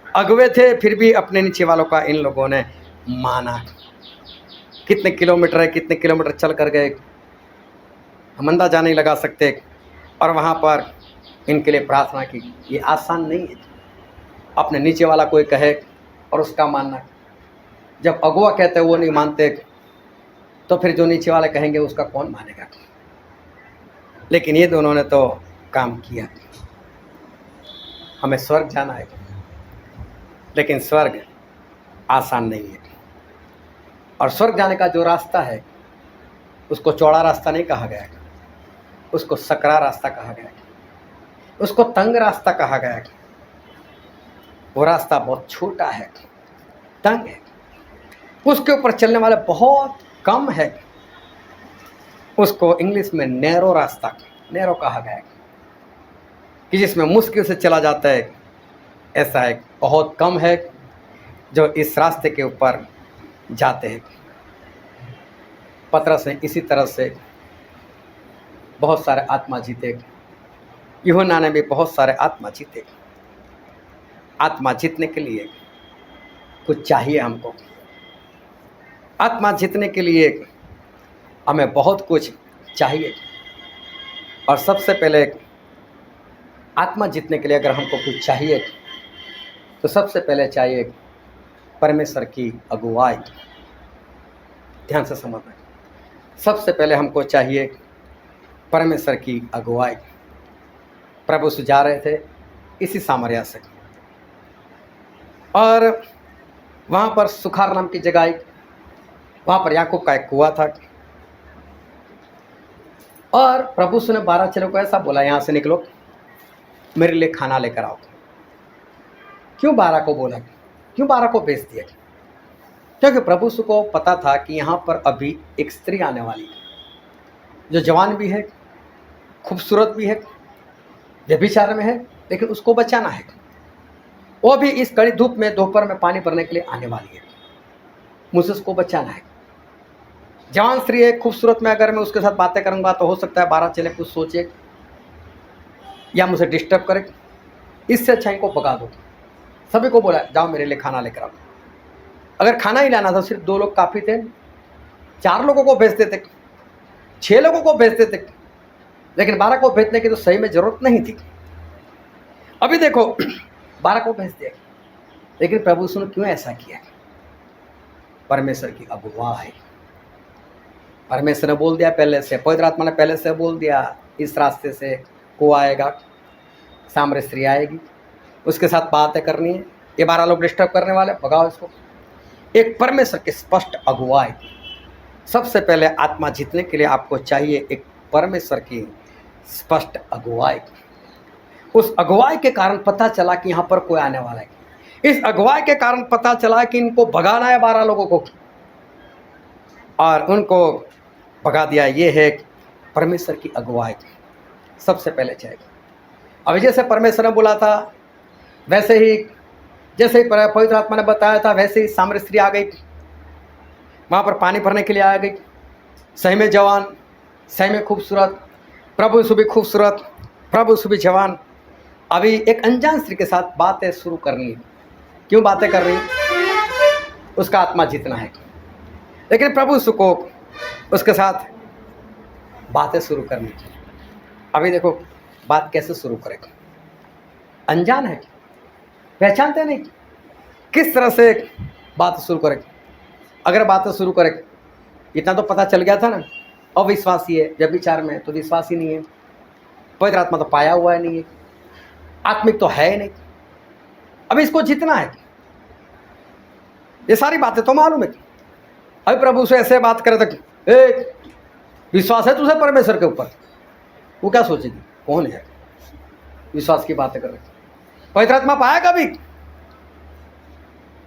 अगुवे थे, फिर भी अपने नीचे वालों का इन लोगों ने माना। कितने किलोमीटर है, कितने किलोमीटर चल कर गए, हम अंदाजा नहीं लगा सकते। और वहाँ पर इनके लिए प्रार्थना की। ये आसान नहीं है अपने नीचे वाला कोई कहे और उसका मानना। जब अगुआ कहते वो नहीं मानते तो फिर जो नीचे वाले कहेंगे उसका कौन मानेगा? लेकिन ये दोनों ने तो काम किया। हमें स्वर्ग जाना है, लेकिन स्वर्ग आसान नहीं है। और स्वर्ग जाने का जो रास्ता है उसको चौड़ा रास्ता नहीं कहा गया है, उसको सकरा रास्ता कहा गया है, उसको तंग रास्ता कहा गया है। वो रास्ता बहुत छोटा है, तंग है, उसके ऊपर चलने वाले बहुत कम है। उसको इंग्लिश में नैरो रास्ता, नैरो कहा गया है, कि जिसमें मुश्किल से चला जाता है। ऐसा है, बहुत कम है जो इस रास्ते के ऊपर जाते हैं। पतरस ने इसी तरह से बहुत सारे आत्मा जीते। यूहन्ना ने भी बहुत सारे आत्मा जीते। आत्मा जीतने के लिए कुछ चाहिए हमको। आत्मा जीतने के लिए हमें बहुत कुछ चाहिए। और सबसे पहले आत्मा जीतने के लिए अगर हमको कुछ चाहिए तो सबसे पहले चाहिए परमेश्वर की अगुवाई। ध्यान से समझना, सबसे पहले हमको चाहिए परमेश्वर की अगुवाई। प्रभु से जा रहे थे इसी सामरिया से, और वहाँ पर सुखार नाम की जगह आई। वहाँ पर याकूब का एक कुआं था। और प्रभु ने 12 चेलों को ऐसा बोला, यहाँ से निकलो, मेरे लिए खाना लेकर आओ। क्यों 12 को बोला? क्यों 12 को भेज दिया? क्योंकि प्रभु को पता था कि यहाँ पर अभी एक स्त्री आने वाली है जो जवान भी है, खूबसूरत भी है, व्यभिचार में है, लेकिन उसको बचाना है। वो भी इस कड़ी धूप में दोपहर में पानी भरने के लिए आने वाली है, मुझे उसको बचाना है। जवान स्त्री है, खूबसूरत में, अगर मैं उसके साथ बातें करूंगा तो हो सकता है 12 चेले कुछ सोचे या मुझे डिस्टर्ब करे। इससे अच्छा इनको भगा दो। सभी को बोला, जाओ मेरे लिए खाना लेकर आओ। अगर खाना ही लाना था सिर्फ 2 लोग काफ़ी थे, 4 लोगों को भेजते थे, 6 लोगों को भेजते थे, लेकिन 12 को भेजने की तो सही में ज़रूरत नहीं थी। अभी देखो 12 को भेज दिया, लेकिन प्रभु ने क्यों ऐसा किया? परमेश्वर की अगुवाई। परमेश्वर ने बोल दिया पहले से, पवित्र आत्मा ने पहले से बोल दिया, इस रास्ते से कुआं आएगा, सामने स्त्री आएगी, उसके साथ बातें करनी है। ये 12 लोग डिस्टर्ब करने वाले, भगाओ इसको। एक परमेश्वर की स्पष्ट अगुवाई। सबसे पहले आत्मा जीतने के लिए आपको चाहिए एक परमेश्वर की स्पष्ट अगुवाई। उस अगुवाई के कारण पता चला कि यहाँ पर कोई आने वाला है। इस अगुवाई के कारण पता चला कि इनको भगाना है 12 लोगों को, और उनको भगा दिया। ये है परमेश्वर की अगुवाई। सबसे पहले चाहिए। अभी जैसे परमेश्वर ने बोला था, वैसे ही जैसे ही पवित्र आत्मा ने बताया था, वैसे ही सामरी स्त्री आ गई, वहाँ पर पानी भरने के लिए आ गई। सही में जवान, सही में खूबसूरत, प्रभु यीशु भी खूबसूरत, प्रभु यीशु भी जवान। अभी एक अनजान स्त्री के साथ बातें शुरू करनी है। क्यों बातें कर रही? उसका आत्मा जीतना है। लेकिन प्रभु यीशु को उसके साथ बातें शुरू करनी है। अभी देखो बात कैसे शुरू करेगा। अनजान है, पहचानते नहीं, किस तरह से बात शुरू करेगा। अगर बातें शुरू करेगा, इतना तो पता चल गया था ना, अविश्वासी है, जब विचार में तो विश्वास ही नहीं है, पवित्र आत्मा तो पाया हुआ है नहीं है, आत्मिक तो है ही नहीं। अभी इसको जीतना है, ये सारी बातें तो मालूम है। अभी प्रभु से ऐसे बात करे तो विश्वास है तुझे परमेश्वर के ऊपर, वो क्या सोचेगी, कौन है विश्वास की बातें कर रहे? पवित्र आत्मा पाया कभी?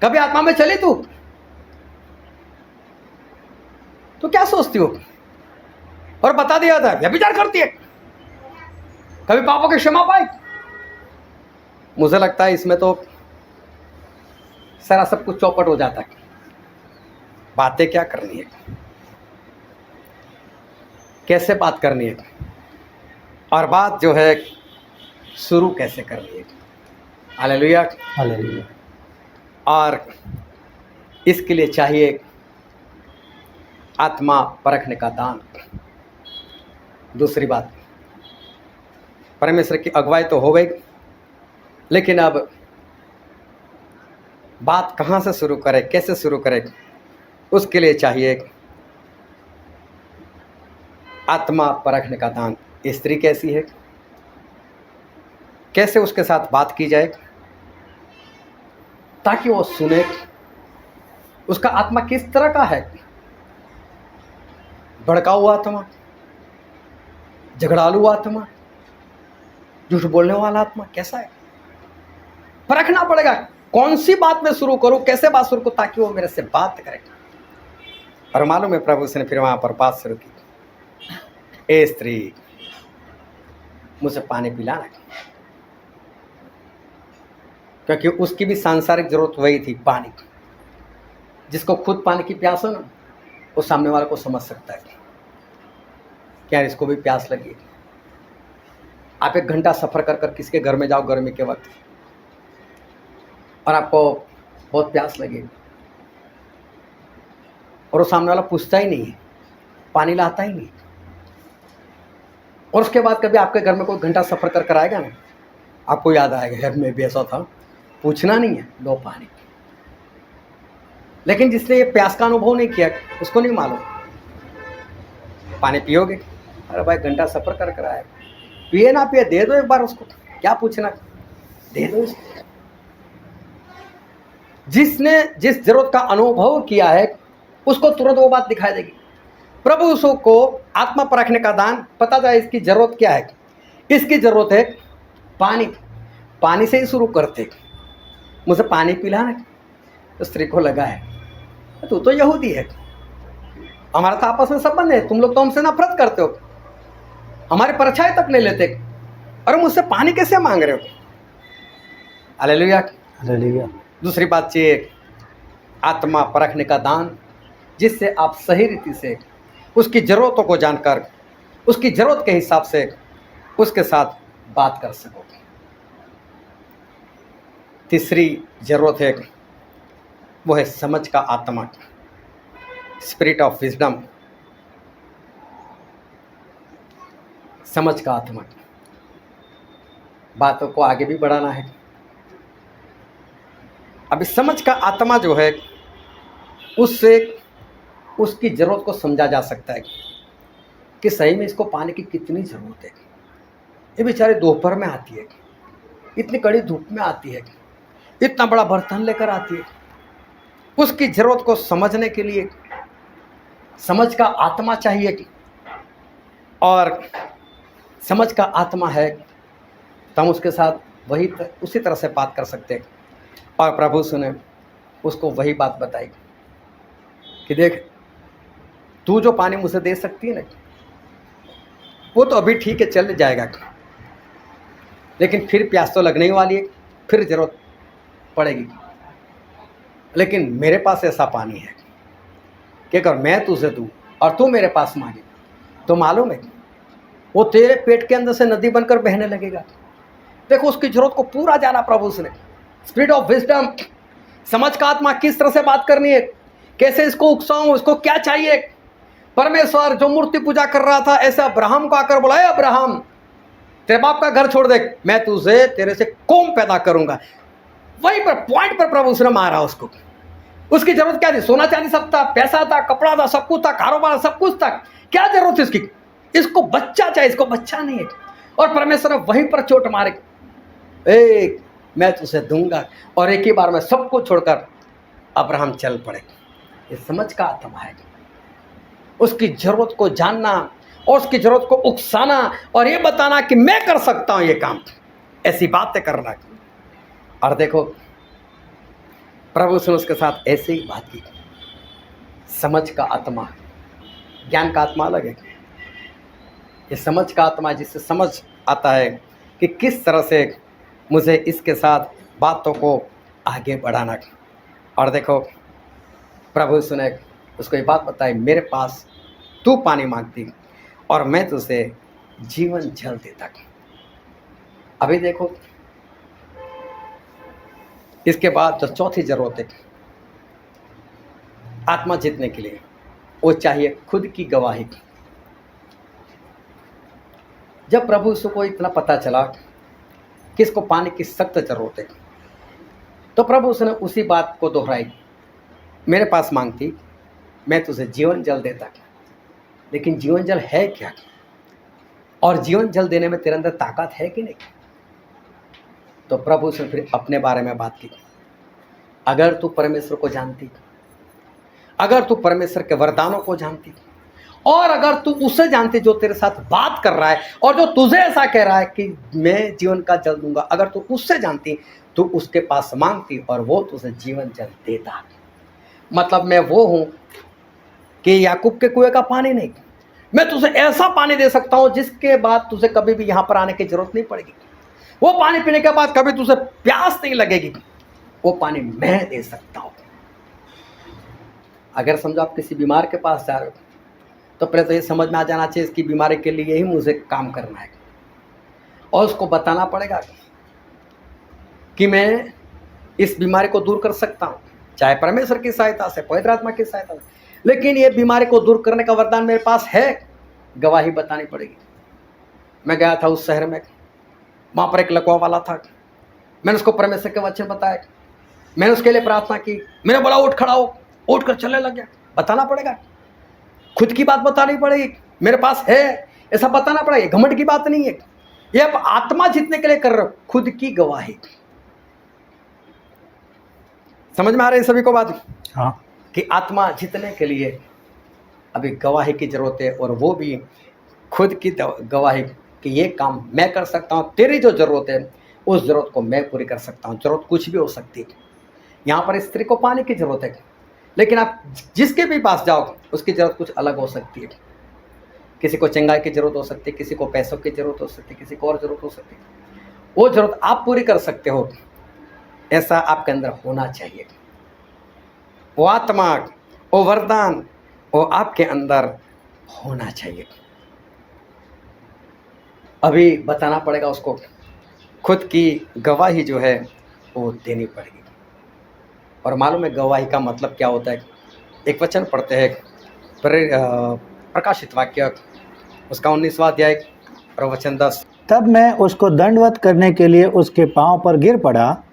कभी आत्मा में चली तू तो क्या सोचती हो? और बता दिया था व्यभिचार करती है, कभी पापों की क्षमा पाई? मुझे लगता है इसमें तो सारा सब कुछ चौपट हो जाता है। बातें क्या करनी है, कैसे बात करनी है, और बात जो है शुरू कैसे करनी है। Hallelujah, hallelujah. और इसके लिए चाहिए आत्मा परखने का दान। दूसरी बात, परमेश्वर की अगुवाई तो हो गई, लेकिन अब बात कहाँ से शुरू करें, कैसे शुरू करें, उसके लिए चाहिए आत्मा परखने का दान। स्त्री कैसी है, कैसे उसके साथ बात की जाए ताकि वो सुने उसका आत्मा किस तरह का है। भड़का हुआ आत्मा, झगड़ालू आत्मा, झूठ बोलने वाला आत्मा कैसा है, परखना पड़ेगा। कौन सी बात में शुरू करूं, कैसे बात शुरू करूं ताकि वो मेरे से बात करे। और मालूम है प्रभु ने फिर वहां पर बात शुरू की, ए स्त्री मुझे पानी पिलाना, क्योंकि उसकी भी सांसारिक जरूरत वही थी, पानी। जिसको खुद पानी की प्यास हो ना, वो सामने वाले को समझ सकता है क्या इसको भी प्यास लगी। आप 1 घंटा सफर कर कर किसके घर में जाओ गर्मी के वक्त, और आपको बहुत प्यास लगी, और वो सामने वाला पूछता ही नहीं है, पानी लाता ही नहीं, और उसके बाद कभी आपके घर में कोई घंटा सफर कर कर आएगा ना, आपको याद आएगा यार मैं भी ऐसा था, पूछना नहीं है, लो पानी। लेकिन जिसने ये प्यास का अनुभव नहीं किया उसको नहीं मालूम। पानी पियोगे, अरे भाई घंटा सफर कर कर आए, पिए ना पिए, दे दो एक बार उसको, क्या पूछना, दे दो उसको। जिसने जिस जरूरत का अनुभव किया है उसको तुरंत वो बात दिखाई देगी। प्रभु यीशु को आत्मा परखने का दान, पता था इसकी जरूरत क्या है। इसकी जरूरत है पानी, पानी से ही शुरू करते, मुझे पानी पिलाना। तो स्त्री को लगा है तू तो यहूदी है, हमारा तो आपस में संबंध है, तुम लोग तो हमसे नफरत करते हो, हमारी परछाई तक नहीं लेते, और मुझसे पानी कैसे मांग रहे हो। Hallelujah, hallelujah. दूसरी बात चाहिए आत्मा परखने का दान, जिससे आप सही रीति से उसकी ज़रूरतों को जानकर उसकी ज़रूरत के हिसाब से उसके साथ बात कर सकोगे। तीसरी ज़रूरत है वो है समझ का आत्मा, स्पिरिट ऑफ विजडम। समझ का आत्मा, बातों को आगे भी बढ़ाना है। अभी समझ का आत्मा जो है उससे उसकी ज़रूरत को समझा जा सकता है कि सही में इसको पानी की कितनी ज़रूरत है। ये बेचारे दोपहर में आती है, इतनी कड़ी धूप में आती है, इतना बड़ा बर्तन लेकर आती है। उसकी ज़रूरत को समझने के लिए समझ का आत्मा चाहिए, और समझ का आत्मा है तो हम उसके साथ उसी तरह से बात कर सकते हैं। और प्रभु ने उसको वही बात बताई कि देख, तू जो पानी मुझे दे सकती है ना, वो तो अभी ठीक है, चल जाएगा, लेकिन फिर प्यास तो लगने ही वाली है, फिर ज़रूरत पड़ेगी। लेकिन मेरे पास ऐसा पानी है कि अगर मैं तुझे दूँ और तू मेरे पास मांगे तो मालूम है वो तेरे पेट के अंदर से नदी बनकर बहने लगेगा। देखो उसकी जरूरत को पूरा जाना प्रभु उसने। स्पिरिट ऑफ विजडम, समझ का आत्मा, किस तरह से बात करनी है, कैसे इसको उकसाऊं, इसको क्या चाहिए। परमेश्वर जो मूर्ति पूजा कर रहा था, ऐसे अब्राहम को आकर बोला, अब्राहम तेरे बाप का घर छोड़ दे, मैं तुझे तेरे से कौम पैदा करूंगा। वहीं पर पॉइंट पर प्रभु उसने मारा उसको। उसकी जरूरत क्या थी? सोना चांदी सब था, पैसा था, कपड़ा था, सब कुछ था, कारोबार सब कुछ था। क्या जरूरत है इसकी? इसको बच्चा चाहिए, इसको बच्चा नहीं है। और परमेश्वर ने वहीं पर चोट मारे, एक मैं तुझे दूंगा। और एक ही बार में सबको छोड़कर अब्राहम चल पड़े। ये समझ का आत्मा है, उसकी जरूरत को जानना और उसकी जरूरत को उकसाना और ये बताना कि मैं कर सकता हूं ये काम, ऐसी बातें करना। और देखो प्रभु उसने उसके साथ ऐसे ही बात की। समझ का आत्मा, ज्ञान का आत्मा अलग है। ये समझ का आत्मा जिससे समझ आता है कि किस तरह से मुझे इसके साथ बातों को आगे बढ़ाना। और देखो प्रभु ने उसको ये बात बताई, मेरे पास तू पानी मांगती और मैं तुझे जीवन जल देता। अभी देखो इसके बाद जो चौथी जरूरत है आत्मा जीतने के लिए, वो चाहिए खुद की गवाही। जब प्रभु यीशु को इतना पता चला कि इसको पानी की सख्त जरूरत है, तो प्रभु उसने उसी बात को दोहराई, मेरे पास मांगती मैं तुझे जीवन जल देता। लेकिन जीवन जल है क्या, और जीवन जल देने में तेरे अंदर ताकत है कि नहीं? तो प्रभु उसने फिर अपने बारे में बात की। अगर तू परमेश्वर को जानती, अगर तू परमेश्वर के वरदानों को जानती, और अगर तू उसे जानती जो तेरे साथ बात कर रहा है और जो तुझे ऐसा कह रहा है कि मैं जीवन का जल दूंगा, अगर तू उससे जानती तो उसके पास मांगती और वो तुझे जीवन जल देता। मतलब मैं वो हूं कि याकूब के कुएं का पानी नहीं, मैं तुझे ऐसा पानी दे सकता हूं जिसके बाद तुझे कभी भी यहां पर आने की जरूरत नहीं पड़ेगी। वो पानी पीने के बाद कभी तुझे प्यास नहीं लगेगी। वो पानी मैं दे सकता हूं। अगर समझो आप किसी बीमार के पास जा रहे हो तो पहले तो ये समझ में आ जाना चाहिए इसकी बीमारी के लिए ही मुझे काम करना है, और उसको बताना पड़ेगा कि मैं इस बीमारी को दूर कर सकता हूँ, चाहे परमेश्वर की सहायता से, पवित्र आत्मा की सहायता से। लेकिन ये बीमारी को दूर करने का वरदान मेरे पास है, गवाही बतानी पड़ेगी। मैं गया था उस शहर में, वहाँ पर एक लकवा वाला था। मैंने उसको परमेश्वर के वचन बताया, मैंने उसके लिए प्रार्थना की। मैंने बोला उठ खड़ा हो, उठ कर चलने लग गया। बताना पड़ेगा, खुद की बात बतानी पड़ेगी, मेरे पास है ऐसा बताना पड़ेगा। घमंड की बात नहीं है, ये आप आत्मा जीतने के लिए कर रहे हो, खुद की गवाही। समझ में आ रही है सभी को बात? हाँ। कि आत्मा जीतने के लिए अभी गवाही की जरूरत है, और वो भी खुद की गवाही कि ये काम मैं कर सकता हूँ। तेरी जो जरूरत है उस जरूरत को मैं पूरी कर सकता हूँ। जरूरत कुछ भी हो सकती है। यहाँ पर स्त्री को पानी की जरूरत है, लेकिन आप जिसके भी पास जाओ उसकी ज़रूरत कुछ अलग हो सकती है। किसी को चंगाई की ज़रूरत हो सकती है, किसी को पैसों की ज़रूरत हो सकती है, किसी को और ज़रूरत हो सकती है। वो ज़रूरत आप पूरी कर सकते हो, ऐसा आपके अंदर होना चाहिए। वो आत्मा, वो वरदान, वो आपके अंदर होना चाहिए। अभी बताना पड़ेगा उसको, खुद की गवाही जो है वो देनी पड़ेगी। और मालूम है गवाही का मतलब क्या होता है? एक वचन पढ़ते हैं, प्रकाशित वाक्य उसका 19वां अध्याय और वचन 10। तब मैं उसको दंडवत करने के लिए उसके पांव पर गिर पड़ा।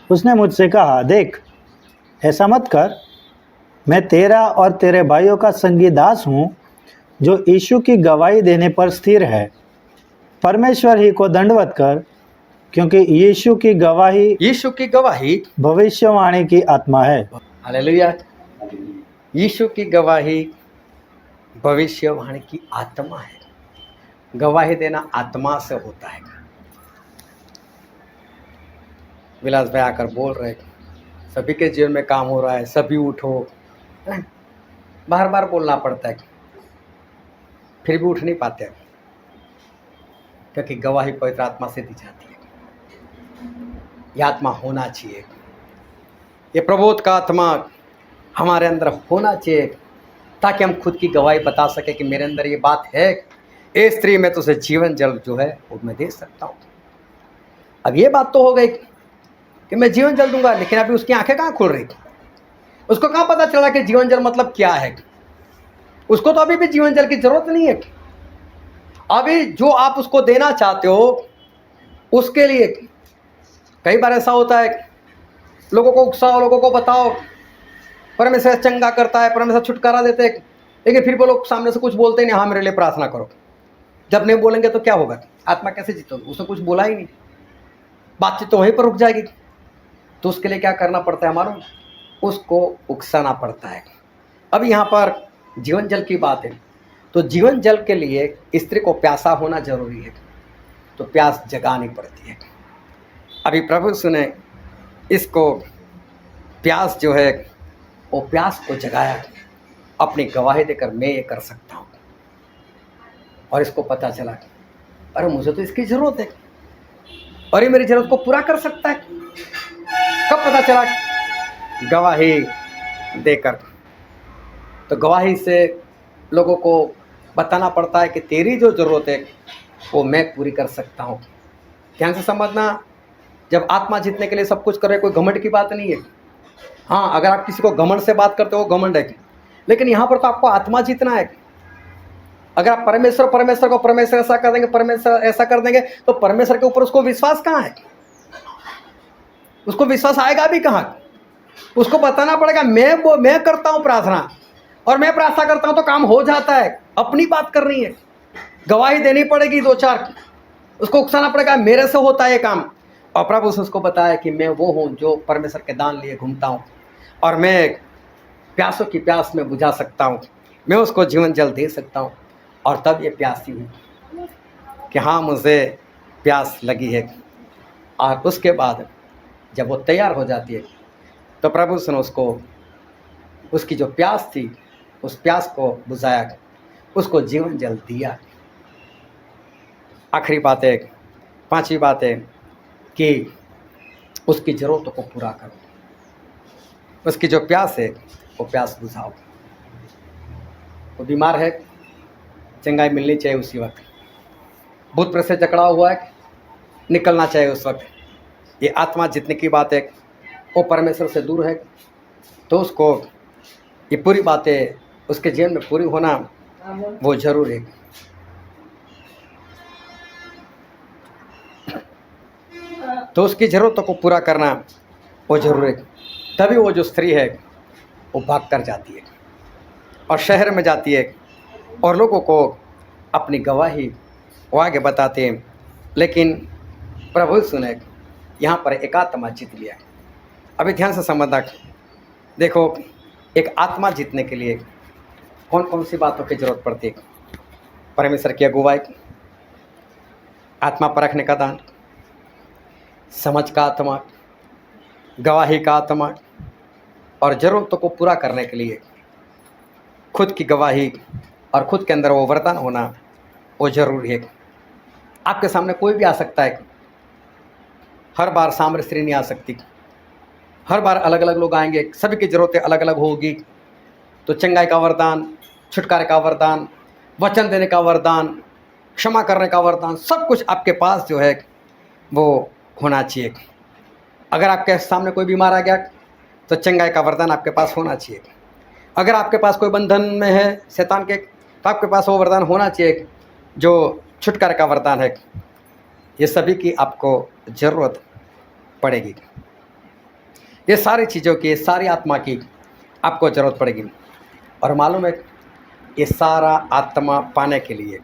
उसने मुझसे कहा, देख, ऐसा मत कर। मैं तेरा और तेरे भाइयों का संगी दास हूँ जो यीशु की गवाही देने पर स्थिर है। परमेश्वर ही को दंडवत कर, क्योंकि यीशु की गवाही भविष्यवाणी की आत्मा है। हालेलुया। यीशु की गवाही भविष्यवाणी की आत्मा है। गवाही देना आत्मा से होता है। विलास भाई आकर बोल रहे, सभी के जीवन में काम हो रहा है, सभी उठो, बार बार बोलना पड़ता है, फिर भी उठ नहीं पाते। क्योंकि गवाही पवित्र आत्मा से दी जाती है। यह आत्मा होना चाहिए, ये प्रबोध का आत्मा हमारे अंदर होना चाहिए, ताकि हम खुद की गवाही बता सके कि मेरे अंदर ये बात है, ए स्त्री मैं तुझे जीवन जल जो है वो मैं दे सकता हूँ। अब ये बात तो हो गई कि मैं जीवन जल दूंगा, लेकिन अभी उसकी आंखें कहाँ खुल रही? उसको कहाँ पता चला कि जीवन जल मतलब क्या है? उसको तो अभी भी जीवन जल की जरूरत नहीं है। अभी जो आप उसको देना चाहते हो उसके लिए कई बार ऐसा होता है, लोगों को उकसाओ, लोगों को बताओ परमेश्वर चंगा करता है, परमेश्वर छुटकारा देते हैं, लेकिन फिर वो लोग सामने से कुछ बोलते ही नहीं, हाँ मेरे लिए प्रार्थना करो। जब नहीं बोलेंगे तो क्या होगा? आत्मा कैसे जीतोगे? उसने कुछ बोला ही नहीं, बातचीत तो वहीं पर रुक जाएगी। तो उसके लिए क्या करना पड़ता है? हमारा उसको उकसाना पड़ता है। अब यहाँ पर जीवन जल की बात है, तो जीवन जल के लिए स्त्री को प्यासा होना जरूरी है, तो प्यास जगानी पड़ती है। अभी प्रभु सुने इसको प्यास जो है वो प्यास को जगाया, अपनी गवाही देकर मैं ये कर सकता हूँ। और इसको पता चला अरे मुझे तो इसकी ज़रूरत है और ये मेरी ज़रूरत को पूरा कर सकता है। कब पता चला? गवाही देकर। तो गवाही से लोगों को बताना पड़ता है कि तेरी जो ज़रूरत है वो मैं पूरी कर सकता हूँ। ध्यान से समझना, जब आत्मा जीतने के लिए सब कुछ कर रहे, कोई घमंड की बात नहीं है। हाँ, अगर आप किसी को घमंड से बात करते हो घमंड है, लेकिन यहाँ पर तो आपको आत्मा जीतना है। अगर आप परमेश्वर ऐसा कर देंगे, परमेश्वर ऐसा कर देंगे, तो परमेश्वर के ऊपर उसको विश्वास कहाँ है? उसको विश्वास आएगा भी कहाँ? उसको बताना पड़ेगा मैं करता हूँ प्रार्थना, और मैं प्रार्थना करता हूँ तो काम हो जाता है। अपनी बात करनी है, गवाही देनी पड़ेगी 2-4, उसको उकसाना पड़ेगा मेरे से होता है ये काम। और प्रभु उसको बताया कि मैं वो हूँ जो परमेश्वर के दान लिए घूमता हूँ, और मैं प्यासों की प्यास में बुझा सकता हूँ, मैं उसको जीवन जल दे सकता हूँ। और तब ये प्यासी हुई कि हाँ मुझे प्यास लगी है। और उसके बाद जब वो तैयार हो जाती है तो प्रभु ने उसको उसकी जो प्यास थी उस प्यास को बुझाया, उसको जीवन जल दिया। आखिरी बात है, 5वीं बात है कि उसकी ज़रूरतों को पूरा करो, उसकी जो प्यास है वो प्यास बुझाओ। वो बीमार है, चंगाई मिलनी चाहिए उसी वक्त। भूत प्रेत से जकड़ा हुआ है, निकलना चाहिए उस वक्त। ये आत्मा जितने की बात है वो परमेश्वर से दूर है, तो उसको ये पूरी बातें उसके जीवन में पूरी होना वो जरूर है। तो उसकी ज़रूरतों को पूरा करना वो जरूर है। तभी वो जो स्त्री है वो भाग कर जाती है और शहर में जाती है और लोगों को अपनी गवाही वो आगे बताते हैं। लेकिन प्रभु सुने यहाँ पर एक आत्मा जीत लिया। अभी ध्यान से समझना, देखो एक आत्मा जीतने के लिए कौन कौन सी बातों की जरूरत पड़ती है? परमेश्वर की अगुवाई, आत्मा परखने का दान, समझ का आत्मा, गवाही का आत्मा, और ज़रूरतों को पूरा करने के लिए खुद की गवाही और खुद के अंदर वो वरदान होना वो जरूरी है। आपके सामने कोई भी आ सकता है, हर बार सामने स्त्री नहीं आ सकती, हर बार अलग अलग लोग आएंगे, सभी की ज़रूरतें अलग अलग होगी। तो चंगाई का वरदान, छुटकारे का वरदान, वचन देने का वरदान, क्षमा करने का वरदान, सब कुछ आपके पास जो है वो होना चाहिए। अगर आपके सामने कोई बीमार आ गया तो चंगाई का वरदान आपके पास होना चाहिए। अगर आपके पास कोई बंधन में है शैतान के, तो आपके पास वो वरदान होना चाहिए जो छुटकारे का वरदान है। ये सभी की आपको ज़रूरत पड़ेगी। ये सारी चीज़ों की, ये सारी आत्मा की आपको ज़रूरत पड़ेगी। और मालूम है ये सारा आत्मा पाने के लिए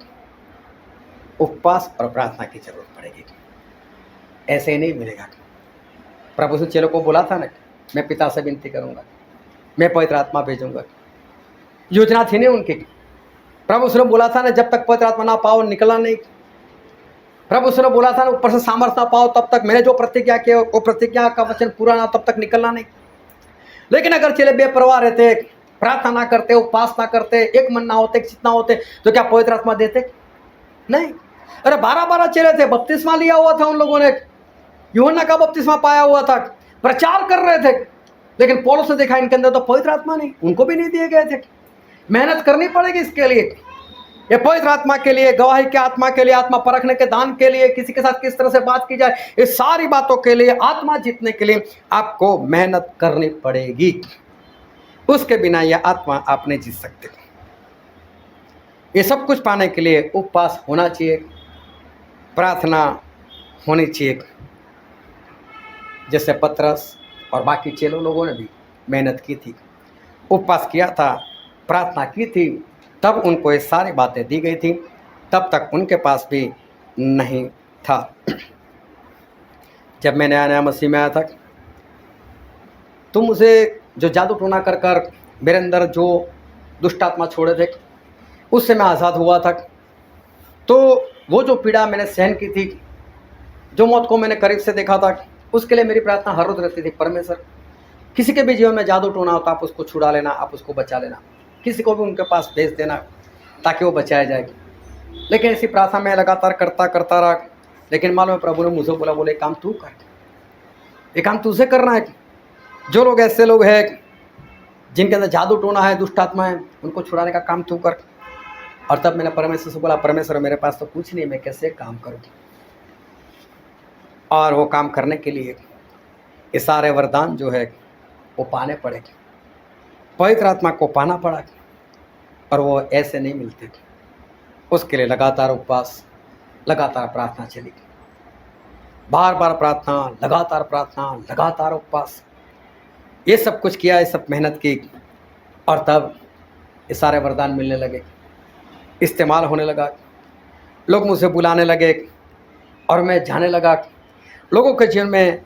उपवास और प्रार्थना की ज़रूरत पड़ेगी, ऐसे ही नहीं मिलेगा। प्रभु से चेलों को बोला था ना, मैं पिता से विनती करूँगा, मैं पवित्र आत्मा भेजूँगा। योजना थी ना उनकी। प्रभु से बोला था ना, जब तक पवित्र आत्मा ना पाओ निकलना नहीं। प्रभु से बोला था ना, ऊपर से सामर्थ्य ना पाओ तब तक, मैंने जो प्रतिज्ञा किया वो प्रतिज्ञा का वचन पूरा ना तब तक निकलना नहीं। लेकिन अगर चेले बेपरवाह रहते, प्रार्थना ना करते, उपवास ना करते, एक मन ना होते, चित ना होते, तो क्या पवित्र आत्मा देते? नहीं। अरे 12-12 चेले थे, बपतिस्मा लिया हुआ था उन लोगों ने, यूहन्ना का बपतिस्मा पाया हुआ था, प्रचार कर रहे थे। लेकिन पौलुस ने देखा इनके अंदर तो पवित्र आत्मा नहीं, उनको भी नहीं दिए गए थे। मेहनत करनी पड़ेगी इसके लिए, ये पवित्र आत्मा के लिए, गवाही के आत्मा के लिए, आत्मा परखने के दान के लिए, किसी के साथ किस तरह से बात की जाए, ये सारी बातों के लिए, आत्मा जीतने के लिए आपको मेहनत करनी पड़ेगी। उसके बिना यह आत्मा आप नहीं जीत सकते। ये सब कुछ पाने के लिए उपवास होना चाहिए, प्रार्थना होनी चाहिए। जैसे पतरस और बाकी चेलों लोगों ने भी मेहनत की थी, उपवास किया था, प्रार्थना की थी, तब उनको ये सारी बातें दी गई थी। तब तक उनके पास भी नहीं था। जब मैं नया नया मसीह में आया था, तो मुझे जो जादू टोना कर कर मेरे अंदर जो दुष्ट आत्मा छोड़े थे, उससे मैं आज़ाद हुआ था। तो वो जो पीड़ा मैंने सहन की थी, जो मौत को मैंने करीब से देखा था, उसके लिए मेरी प्रार्थना हर रोज रहती थी, परमेश्वर किसी के भी जीवन में जादू टोना होता, आप उसको छुड़ा लेना, आप उसको बचा लेना, किसी को भी उनके पास भेज देना ताकि वो बचाया जाए। लेकिन ऐसी प्रार्थना मैं लगातार करता रहा। लेकिन मालूम है प्रभु ने मुझे बोला, बोले काम तू कर, ये काम तुझे करना है। जो लोग ऐसे लोग हैं जिनके अंदर जादू टोना है, दुष्ट आत्मा है, उनको छुड़ाने का काम तू कर। और तब मैंने परमेश्वर से बोला, परमेश्वर मेरे पास तो कुछ नहीं, मैं कैसे काम करूँ। और वो काम करने के लिए ये सारे वरदान जो है वो पाने पड़े, पवित्र आत्मा को पाना पड़ा, और वो ऐसे नहीं मिलते। उसके लिए लगातार उपवास, लगातार प्रार्थना चली, बार बार प्रार्थना, लगातार उपवास, ये सब कुछ किया, ये सब मेहनत की। और तब ये सारे वरदान मिलने लगे, इस्तेमाल होने लगा, लोग मुझे बुलाने लगे और मैं जाने लगा। लोगों के जीवन में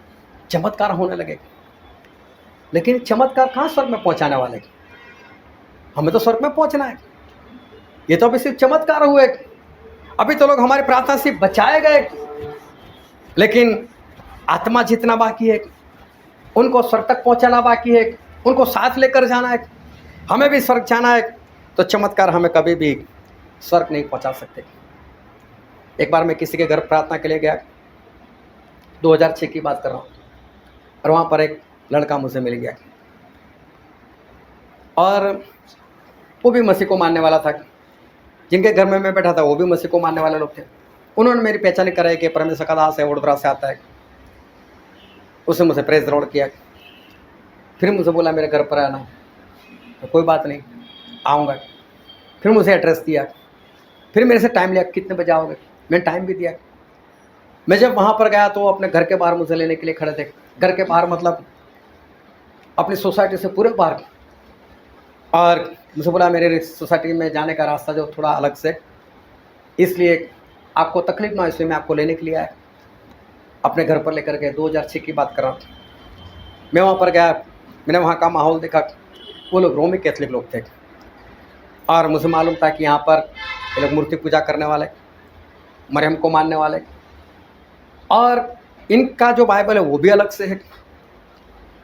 चमत्कार होने लगे। लेकिन चमत्कार कहाँ स्वर्ग में पहुंचाने वाले, हमें तो स्वर्ग में पहुंचना है। ये तो अभी सिर्फ चमत्कार हुए, अभी तो लोग हमारी प्रार्थना से बचाए गए, लेकिन आत्मा जितना बाकी है, उनको स्वर्ग तक पहुंचाना बाकी है, उनको साथ लेकर जाना है। हमें भी स्वर्ग जाना है, तो चमत्कार हमें कभी भी स्वर्ग नहीं पहुंचा सकते। एक बार मैं किसी के घर प्रार्थना के लिए गया, 2006 की बात कर रहा हूँ, और वहाँ पर एक लड़का मुझे मिल गया, और वो भी मसीह को मानने वाला था। जिनके घर में मैं बैठा था वो भी मसीह को मानने वाले लोग थे। उन्होंने मेरी पहचान कराई कि परमेश्वर का दास है, वडोदरा से आता है। उसने मुझे प्रेज रोड किया, फिर मुझे बोला मेरे घर पर आना, तो कोई बात नहीं, आऊँगा। फिर मुझे एड्रेस दिया, फिर मेरे से टाइम लिया, कितने बजे आओगे, मैंने टाइम भी दिया। मैं जब वहाँ पर गया तो अपने घर के बाहर मुझे लेने के लिए खड़े थे। घर के बाहर मतलब अपनी सोसाइटी से पूरे बाहर। और मुझे बोला मेरे सोसाइटी में जाने का रास्ता जो थोड़ा अलग से, इसलिए आपको तकलीफ ना हो, इसलिए मैं आपको लेने के लिए आया, अपने घर पर लेकर के। 2006 की बात कर रहा हूँ। मैं वहाँ पर गया, मैंने वहाँ का माहौल देखा। वो लोग रोमी कैथलिक लोग थे, और मुझे मालूम था कि यहाँ पर ये लोग मूर्ति पूजा करने वाले, मरियम को मानने वाले, और इनका जो बाइबल है वो भी अलग से है।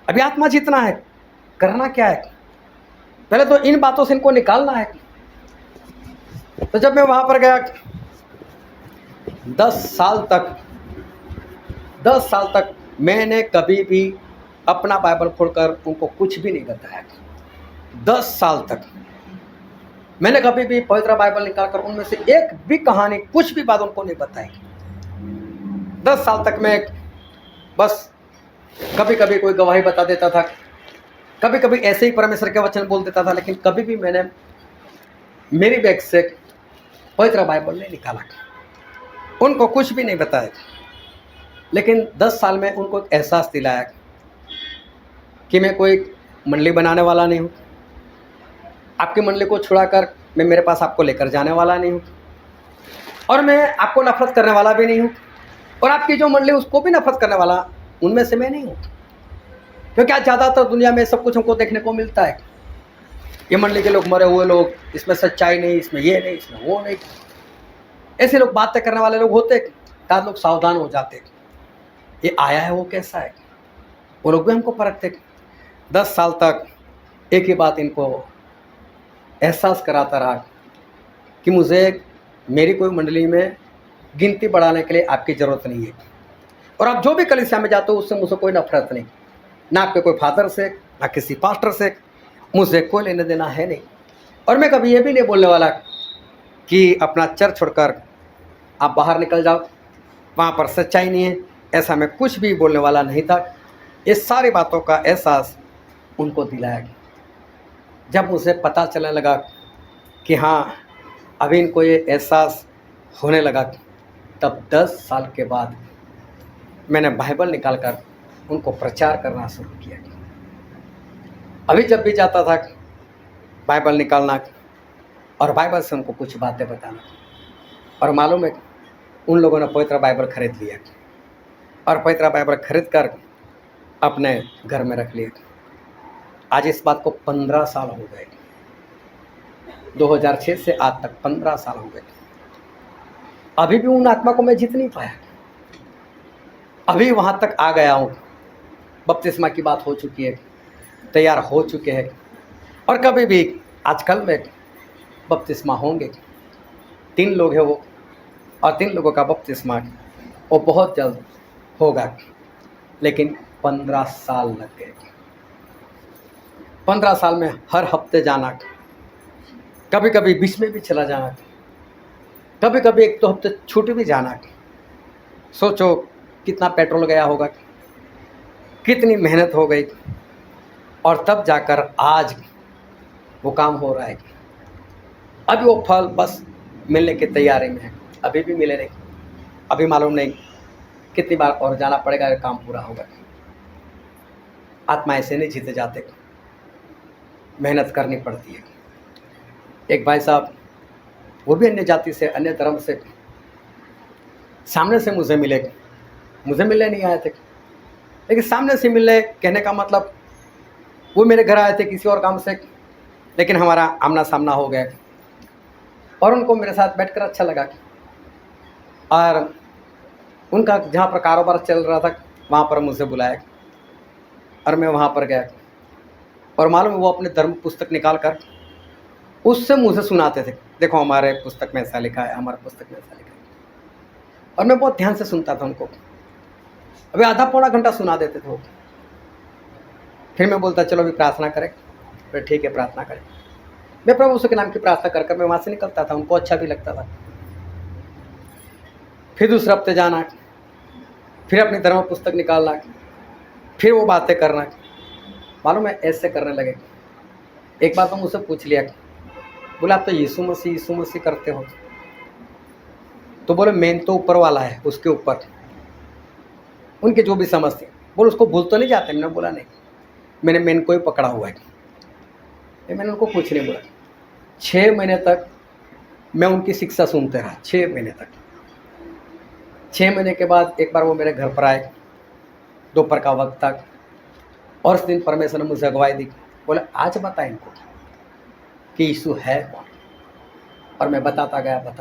अभी आत्मा जीतना है, करना क्या है, पहले तो इन बातों से इनको निकालना है। तो जब मैं वहाँ पर गया, 10 साल तक मैंने कभी भी अपना बाइबल खोलकर उनको कुछ भी नहीं बताया। 10 साल तक मैंने कभी भी पवित्र बाइबल निकालकर उनमें से एक भी कहानी, कुछ भी बात उनको नहीं बताई। 10 साल तक मैं बस कभी कभी कोई गवाही बता देता था, कभी कभी ऐसे ही परमेश्वर के वचन बोल देता था, लेकिन कभी भी मैंने मेरी बैग से पवित्र बाइबल नहीं निकाला, उनको कुछ भी नहीं बताया। लेकिन 10 साल में उनको एक एहसास दिलाया कि मैं कोई मंडली बनाने वाला नहीं हूँ, आपकी मंडली को छुड़ाकर मैं मेरे पास आपको लेकर जाने वाला नहीं हूँ, और मैं आपको नफरत करने वाला भी नहीं हूँ, और आपकी जो मंडली उसको भी नफरत करने वाला उनमें से मैं नहीं हूँ। क्योंकि आज ज़्यादातर दुनिया में सब कुछ हमको देखने को मिलता है, ये मंडली के लोग मरे हुए लोग, इसमें सच्चाई नहीं, इसमें ये नहीं, इसमें वो नहीं, ऐसे लोग बातें करने वाले लोग होते, ताकि लोग सावधान हो जाते, ये आया है वो कैसा है, वो लोग भी हमको परखते। 10 साल तक एक ही बात इनको एहसास कराता रहा कि मुझे मेरी कोई मंडली में गिनती बढ़ाने के लिए आपकी ज़रूरत नहीं है। और आप जो भी कलीसिया में जाते हो उससे मुझे कोई नफरत नहीं, ना आपके कोई फादर से, ना किसी पास्टर से, मुझे कोई लेने देना है नहीं। और मैं कभी ये भी नहीं बोलने वाला कि अपना चर्च छोड़कर आप बाहर निकल जाओ, वहाँ पर सच्चाई नहीं है, ऐसा मैं कुछ भी बोलने वाला नहीं था। ये सारी बातों का एहसास उनको दिलाया गया। जब मुझे पता चलने लगा कि हाँ अभी इनको ये एहसास होने लगा, तब 10 साल के बाद मैंने बाइबल निकालकर उनको प्रचार करना शुरू किया। अभी जब भी जाता था बाइबल निकालना और बाइबल से उनको कुछ बातें बताना, और मालूम है उन लोगों ने पवित्र बाइबल खरीद लिया और पवित्र बाइबल खरीद कर अपने घर में रख लिया। आज इस बात को 15 साल हो गए, 2006 से आज तक 15 साल हो गए। अभी भी उन आत्मा को मैं जीत नहीं पाया, अभी वहाँ तक आ गया हूँ। बपतिस्मा की बात हो चुकी है, तैयार हो चुके हैं, और कभी भी आजकल में बपतिस्मा होंगे। 3 लोग हैं वो, और 3 लोगों का बपतिस्मा वो बहुत जल्द होगा, लेकिन 15 साल लग गए। 15 साल में हर हफ्ते जाना, कभी कभी बीच में भी चला जाना, कभी कभी 1-2 हफ्ते छूट भी जाना। सोचो कितना पेट्रोल गया होगा, कितनी मेहनत हो गई, और तब जाकर आज वो काम हो रहा है। अभी वो फल बस मिलने की तैयारी में है, अभी भी मिले नहीं, अभी मालूम नहीं कितनी बार और जाना पड़ेगा, काम पूरा होगा। आत्मा ऐसे नहीं जीते जाते, मेहनत करनी पड़ती है। एक भाई साहब, वो भी अन्य जाति से, अन्य धर्म से, सामने से मुझे मिलने नहीं आए थे, लेकिन सामने से मिलने कहने का मतलब वो मेरे घर आए थे किसी और काम से, लेकिन हमारा आमना सामना हो गया और उनको मेरे साथ बैठकर अच्छा लगा। और उनका जहाँ पर कारोबार चल रहा था वहाँ पर मुझे बुलाया और मैं वहाँ पर गया, और मालूम है वो अपने धर्म पुस्तक निकाल कर उससे मुझे सुनाते थे, देखो हमारे पुस्तक में ऐसा लिखा है, हमारे पुस्तक में ऐसा लिखा है। और मैं बहुत ध्यान से सुनता था उनको, अभी आधा पौना घंटा सुना देते थे वो। फिर मैं बोलता चलो अभी प्रार्थना करें, फिर ठीक है प्रार्थना करें। मैं प्रभु यीशु के नाम की प्रार्थना कर मैं वहाँ से निकलता था, उनको अच्छा भी लगता था। फिर दूसरे हफ्ते जाना, फिर अपनी धर्म पुस्तक निकालना, फिर वो बातें करना। मालूम है ऐसे करने लगे। एक बार तो मुझसे पूछ लिया, बोले आप तो यीशु मसीह करते हो, तो बोले मेन तो ऊपर वाला है, उसके ऊपर उनके जो भी समझते, बोले उसको भूल तो नहीं जाते। मैंने बोला नहीं, मैंने मेन को ही पकड़ा हुआ है। मैंने उनको कुछ नहीं बोला। 6 महीने तक मैं उनकी शिक्षा सुनते रहा, 6 महीने तक। 6 महीने के बाद एक बार वो मेरे घर पर आए, दोपहर का वक्त तक, और उस दिन परमेश्वर ने मुझे अगुवाई दी, बोले आज बता इनको कि यीशु है कौन। और मैं बताता गया।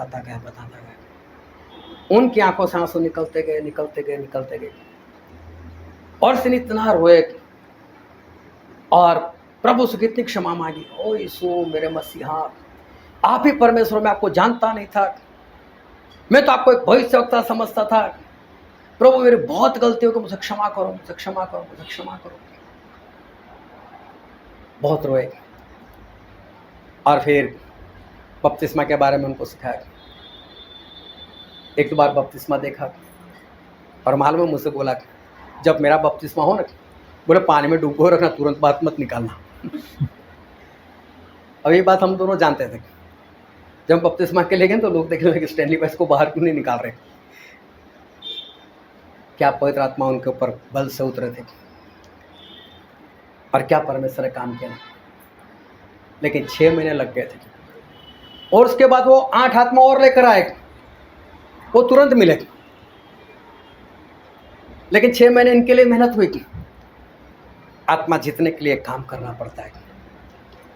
उनकी आंखों से आंसू निकलते गए, और सिन इतना रोए और प्रभु से कितनी क्षमा मांगी। ओ यीशु मेरे मसीहा, आप ही परमेश्वर, मैं आपको जानता नहीं था, मैं तो आपको एक भविष्यवक्ता समझता था। प्रभु मेरी बहुत गलती हो, मुझे क्षमा करो। बहुत रोए, और फिर बपतिस्मा के बारे में उनको सिखाया। 1-2 बार बपतिस्मा देखा, और मालूम है मुझसे बोला जब मेरा बपतिस्मा हो ना, बोले पानी में डूबो रखना, तुरंत बात मत निकालना। अब ये बात हम दोनों जानते थे। जब बपतिस्मा के ले गए तो लोग देखने लगे स्टैनली भाई को बाहर क्यों नहीं निकाल रहे। क्या पवित्र आत्मा उनके ऊपर बल से उतरे थे, और क्या परमेश्वर ने काम किया। लेकिन 6 महीने लग गए थे, और उसके बाद वो 8 आत्मा और लेकर आए, वो तुरंत मिले। लेकिन 6 महीने इनके लिए मेहनत हुई थी। आत्मा जीतने के लिए काम करना पड़ता है,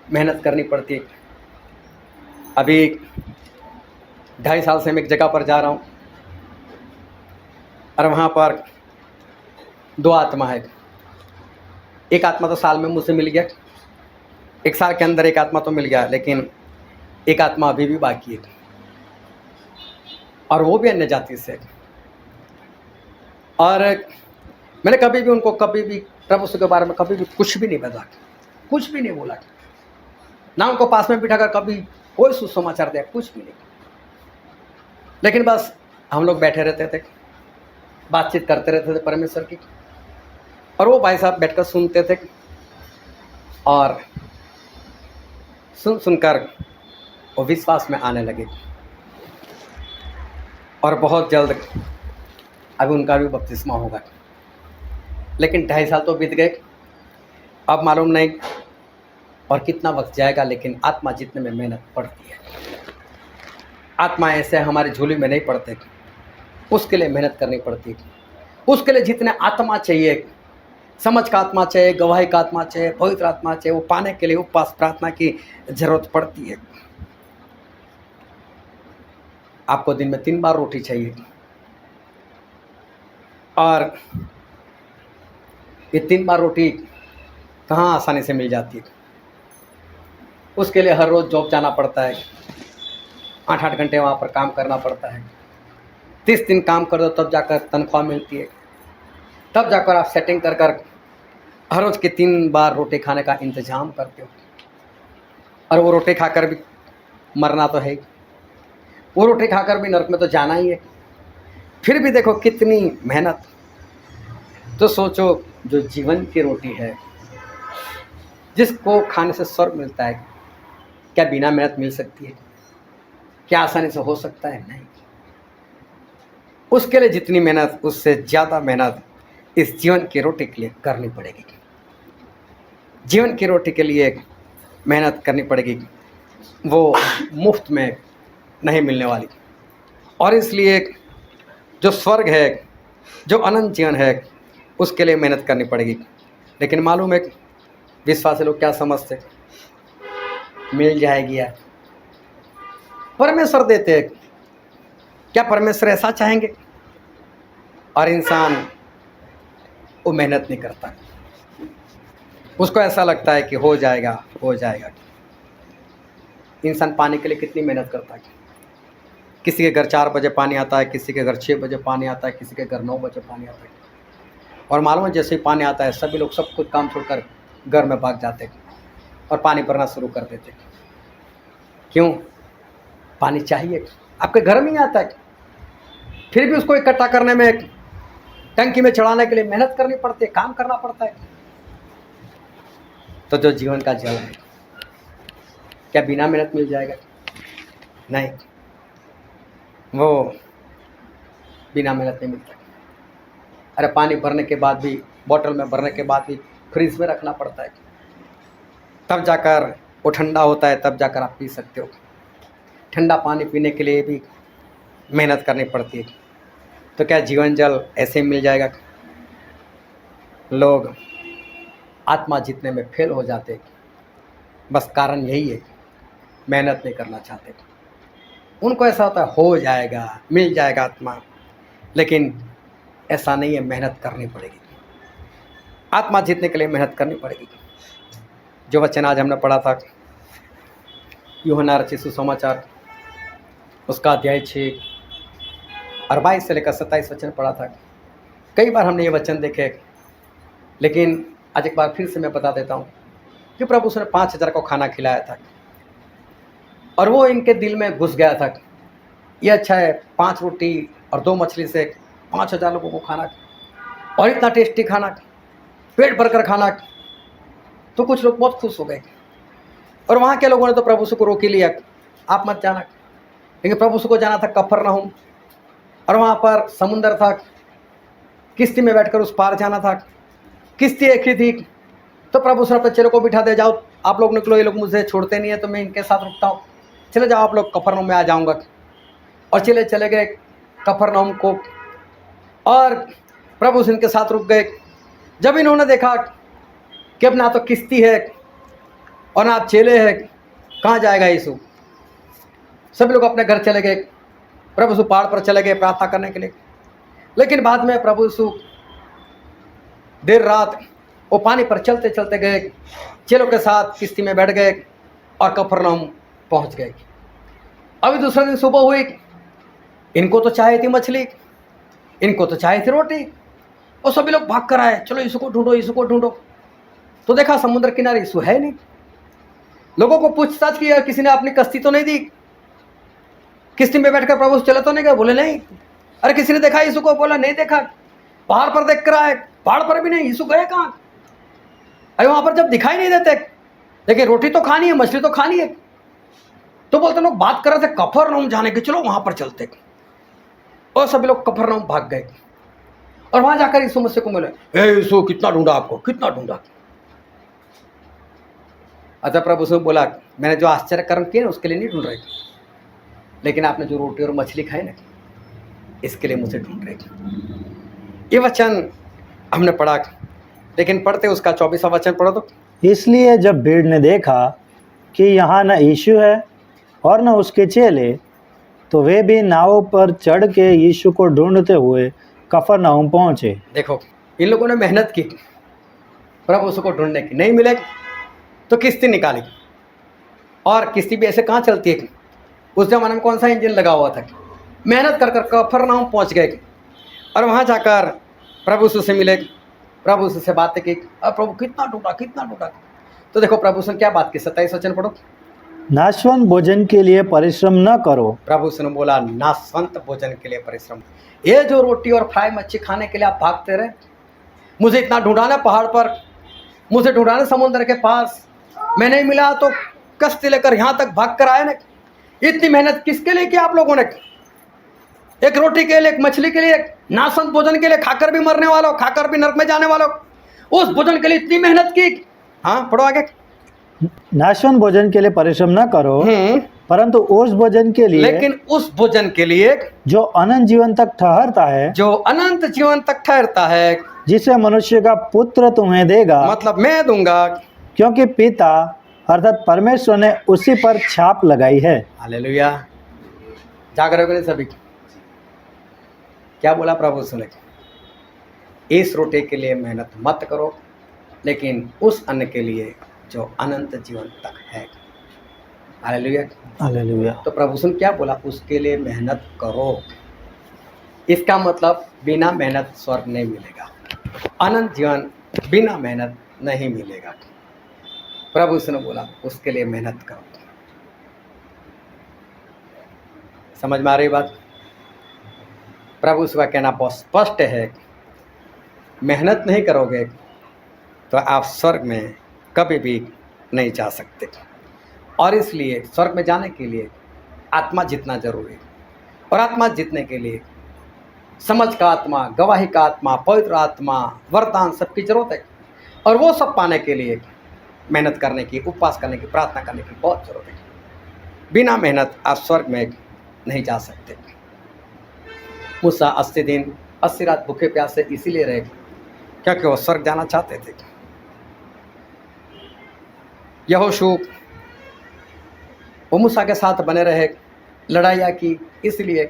मेहनत करनी पड़ती है। अभी 2.5 साल से मैं एक जगह पर जा रहा हूँ, और वहाँ पर 2 आत्मा है। एक आत्मा तो साल में मुझसे मिल गया, 1 साल के अंदर एक आत्मा तो मिल गया, लेकिन एक आत्मा अभी भी बाकी है। और वो भी अन्य जाति से। और मैंने कभी भी उनको कभी भी प्रभु यीशु के बारे में कभी भी कुछ भी नहीं बताया, कुछ भी नहीं बोला, ना उनको पास में बिठाकर कभी कोई सुसमाचार दिया, कुछ भी नहीं। लेकिन बस हम लोग बैठे रहते थे, बातचीत करते रहते थे परमेश्वर की, और वो भाई साहब बैठकर सुनते थे, और सुनकर वो विश्वास में आने लगे। और बहुत जल्द अभी उनका भी बपतिस्मा होगा। लेकिन 2.5 साल तो बीत गए, अब मालूम नहीं और कितना वक्त जाएगा, लेकिन आत्मा जीतने में मेहनत पड़ती है। आत्मा ऐसे हमारी झोली में नहीं पड़ते, उसके लिए मेहनत करनी पड़ती है। उसके लिए जितने आत्मा चाहिए, समझ का आत्मा चाहिए, गवाही का आत्मा चाहिए, पवित्र आत्मा चाहिए, वो पाने के लिए उपवास प्रार्थना की जरूरत पड़ती है। आपको दिन में 3 बार रोटी चाहिए, और ये 3 बार रोटी कहाँ आसानी से मिल जाती है। उसके लिए हर रोज़ जॉब जाना पड़ता है, 8-8 घंटे वहाँ पर काम करना पड़ता है। 30 दिन काम कर दो तब जाकर तनख्वाह मिलती है, तब जाकर आप सेटिंग कर कर हर रोज़ के 3 बार रोटी खाने का इंतज़ाम करते हो। और वो रोटी खाकर भी मरना तो है ही, वो रोटी खाकर भी नरक में तो जाना ही है। फिर भी देखो कितनी मेहनत। तो सोचो, जो जीवन की रोटी है, जिसको खाने से स्वर्ग मिलता है, क्या बिना मेहनत मिल सकती है? क्या आसानी से हो सकता है? नहीं। उसके लिए जितनी मेहनत, उससे ज़्यादा मेहनत इस जीवन की रोटी के लिए करनी पड़ेगी। जीवन की रोटी के लिए मेहनत करनी पड़ेगी, वो मुफ्त में नहीं मिलने वाली। और इसलिए जो स्वर्ग है, जो अनंत जीवन है, उसके लिए मेहनत करनी पड़ेगी। लेकिन मालूम है विश्वासी लोग क्या समझते, मिल जाएगी यार, परमेश्वर देते हैं। क्या परमेश्वर ऐसा चाहेंगे? और इंसान वो मेहनत नहीं करता, उसको ऐसा लगता है कि हो जाएगा हो जाएगा। इंसान पानी के लिए कितनी मेहनत करता है। किसी के घर 4 बजे पानी आता है, किसी के घर 6 बजे पानी आता है, किसी के घर 9 बजे पानी आता है। और मालूम है जैसे ही पानी आता है, सभी लोग सब कुछ काम छोड़कर घर में भाग जाते और पानी भरना शुरू कर देते। क्यों? पानी चाहिए, आपके घर में ही आता है, फिर भी उसको इकट्ठा करने में, टंकी में चढ़ाने के लिए मेहनत करनी पड़ती है, काम करना पड़ता है। तो जो जीवन का जल है, क्या बिना मेहनत मिल जाएगा? नहीं, वो बिना मेहनत नहीं मिलता। अरे पानी भरने के बाद भी, बोतल में भरने के बाद भी फ्रिज में रखना पड़ता है, तब जाकर वो ठंडा होता है, तब जाकर आप पी सकते हो। ठंडा पानी पीने के लिए भी मेहनत करनी पड़ती है। तो क्या जीवन जल ऐसे ही मिल जाएगा? लोग आत्मा जीतने में फेल हो जाते, बस कारण यही है, मेहनत नहीं करना चाहते। उनको ऐसा होता है हो जाएगा, मिल जाएगा आत्मा, लेकिन ऐसा नहीं है, मेहनत करनी पड़ेगी। आत्मा जीतने के लिए मेहनत करनी पड़ेगी। जो वचन आज हमने पढ़ा था, यूहन्ना रचित सुसमाचार, उसका अध्याय 6 और 22 से लेकर 27 वचन पढ़ा था। कई बार हमने ये वचन देखे, लेकिन आज एक बार फिर से मैं बता देता हूँ कि प्रभु उसने 5000 को खाना खिलाया था, और वो इनके दिल में घुस गया था। ये अच्छा है 5 रोटी और 2 मछली से 5000 लोगों को खाना, और इतना टेस्टी खाना, पेट भरकर खाना। तो कुछ लोग बहुत खुश हो गए, और वहाँ के लोगों ने तो प्रभु को रोक ही लिया, आप मत जाना। लेकिन प्रभु को जाना था कफरनहूम, और वहाँ पर समुंदर था, किश्ती में बैठकर उस पार जाना था। किश्ती एक ही थी। तो प्रभु ने अपने चेलों को बिठा दे, जाओ आप लोग निकलो, ये लोग मुझे छोड़ते नहीं है, तो मैं इनके साथ रुकता हूँ, चले जाओ आप लोग, कफरनहूम में आ जाऊँगा। और चले गए कफरनहूम को, और प्रभु इनके साथ रुक गए। जब इन्होंने देखा कि अब ना तो किश्ती है और ना चेले हैं, कहाँ जाएगा यीशु, सभी लोग अपने घर चले गए। प्रभु यीशु पहाड़ पर चले गए प्रार्थना करने के लिए। लेकिन बाद में प्रभु यीशु देर रात वो पानी पर चलते चलते गए, चेलों के साथ किश्ती में बैठ गए और कफरनहूम पहुंच गए। अभी दूसरे दिन सुबह हुई, इनको तो चाहिए थी मछली, इनको तो चाहिए थी रोटी, और सभी लोग भाग कर आए, चलो यीशु को ढूंढो, यीशु को ढूंढो। तो देखा समुद्र किनारे यीशु है नहीं। लोगों को पूछताछ किया, किसी ने अपनी कश्ती तो नहीं दी, किश्ती में बैठकर प्रभु चले तो नहीं गए, बोले नहीं। अरे किसी ने देखा यीशु को, बोला नहीं देखा। पहाड़ पर देख कर आए, पहाड़ पर भी नहीं, यीशु गए कहाँ? अरे वहां पर जब दिखाई नहीं देते, लेकिन रोटी तो खानी है, मछली तो खानी है, तो बोलते लोग बात कर रहे थे कफरनहूम जाने के, चलो वहां पर चलते। और सभी लोग कफरनहूम भाग गए, और वहां जाकर यीशु मसीह को मिले, ए यीशु कितना ढूंढा आपको, कितना ढूंढा। अच्छा प्रभु से बोला, मैंने जो आश्चर्य कर्म किए ना उसके लिए नहीं ढूंढ रहे, लेकिन आपने जो रोटी और मछली खाई ना इसके लिए मुझे ढूंढ रहे। ये वचन हमने पढ़ा, लेकिन पढ़ते उसका 24वां वचन पढ़ो तो। इसलिए जब भीड़ ने देखा कि यहाँ न यीशु है और न उसके चेले, तो वे भी नाव पर चढ़ के यीशु को ढूंढते हुए कफरनहूम पहुंचे। देखो इन लोगों ने मेहनत की प्रभु उसको ढूंढने की, नहीं मिले तो किश्ती निकाली, और किश्ती भी ऐसे कहाँ चलती है, उस जमाने में कौन सा इंजन लगा हुआ था। मेहनत कर कर कफरनहूम पहुँच गए, और वहाँ जाकर प्रभु से मिले, प्रभु से बातें की, अब प्रभु कितना ढूंढा, कितना ढूंढा। तो देखो प्रभु से क्या बात की, 27 वचन पढ़ो। नाशवंत भोजन के लिए परिश्रम न करो। प्रभु से बोला नाशवंत भोजन के लिए परिश्रम, ये जो रोटी और फ्राई मच्छी खाने के लिए आप भागते रहे, मुझे इतना ढूंढाना पहाड़ पर, मुझे ढूंढाना समुद्र के पास, मैं नहीं मिला तो कश्ती लेकर यहाँ तक भाग कर आए ना। इतनी मेहनत किसके लिए की आप लोगों ने? एक रोटी के लिए, एक मछली के लिए, एक नाशवंत भोजन के लिए, खाकर भी मरने वालों, खाकर भी नरक में जाने वालों, उस भोजन के लिए इतनी मेहनत की। हाँ पढ़ो आगे। नाशवंत भोजन के लिए परिश्रम न करो, परंतु उस भोजन के लिए, लेकिन उस भोजन के लिए जो अनंत जीवन तक ठहरता है, जो अनंत जीवन तक ठहरता है, जिसे मनुष्य का पुत्र तुम्हें देगा, मतलब मैं दूंगा, क्योंकि पिता अर्थात परमेश्वर ने उसी पर छाप लगाई है। हालेलुया। जाग रहे हो सभी? क्या बोला प्रभु सुने? इस रोटी के लिए मेहनत मत करो, लेकिन उस अन्न के लिए जो अनंत जीवन तक है। Hallelujah, hallelujah. तो प्रभु सुन क्या बोला? उसके लिए मेहनत करो। इसका मतलब बिना मेहनत स्वर्ग नहीं मिलेगा, अनंत जीवन बिना मेहनत नहीं मिलेगा। प्रभु ने बोला उसके लिए मेहनत करो। समझ में आ रही बात? प्रभु का कहना बहुत स्पष्ट है, मेहनत नहीं करोगे तो आप स्वर्ग में कभी भी नहीं जा सकते। और इसलिए स्वर्ग में जाने के लिए आत्मा जीतना जरूरी है, और आत्मा जीतने के लिए समझ का आत्मा, गवाही का आत्मा, पवित्र आत्मा, वरदान सबकी जरूरत है। और वो सब पाने के लिए मेहनत करने की, उपवास करने की, प्रार्थना करने की बहुत जरूरत है। बिना मेहनत आप स्वर्ग में नहीं जा सकते। मूसा 80 दिन 80 रात भूखे प्यासे इसीलिए रहे क्योंकि वो स्वर्ग जाना चाहते थे। यहोशू वो मूसा के साथ बने रहे, लड़ाइयाँ की इसलिए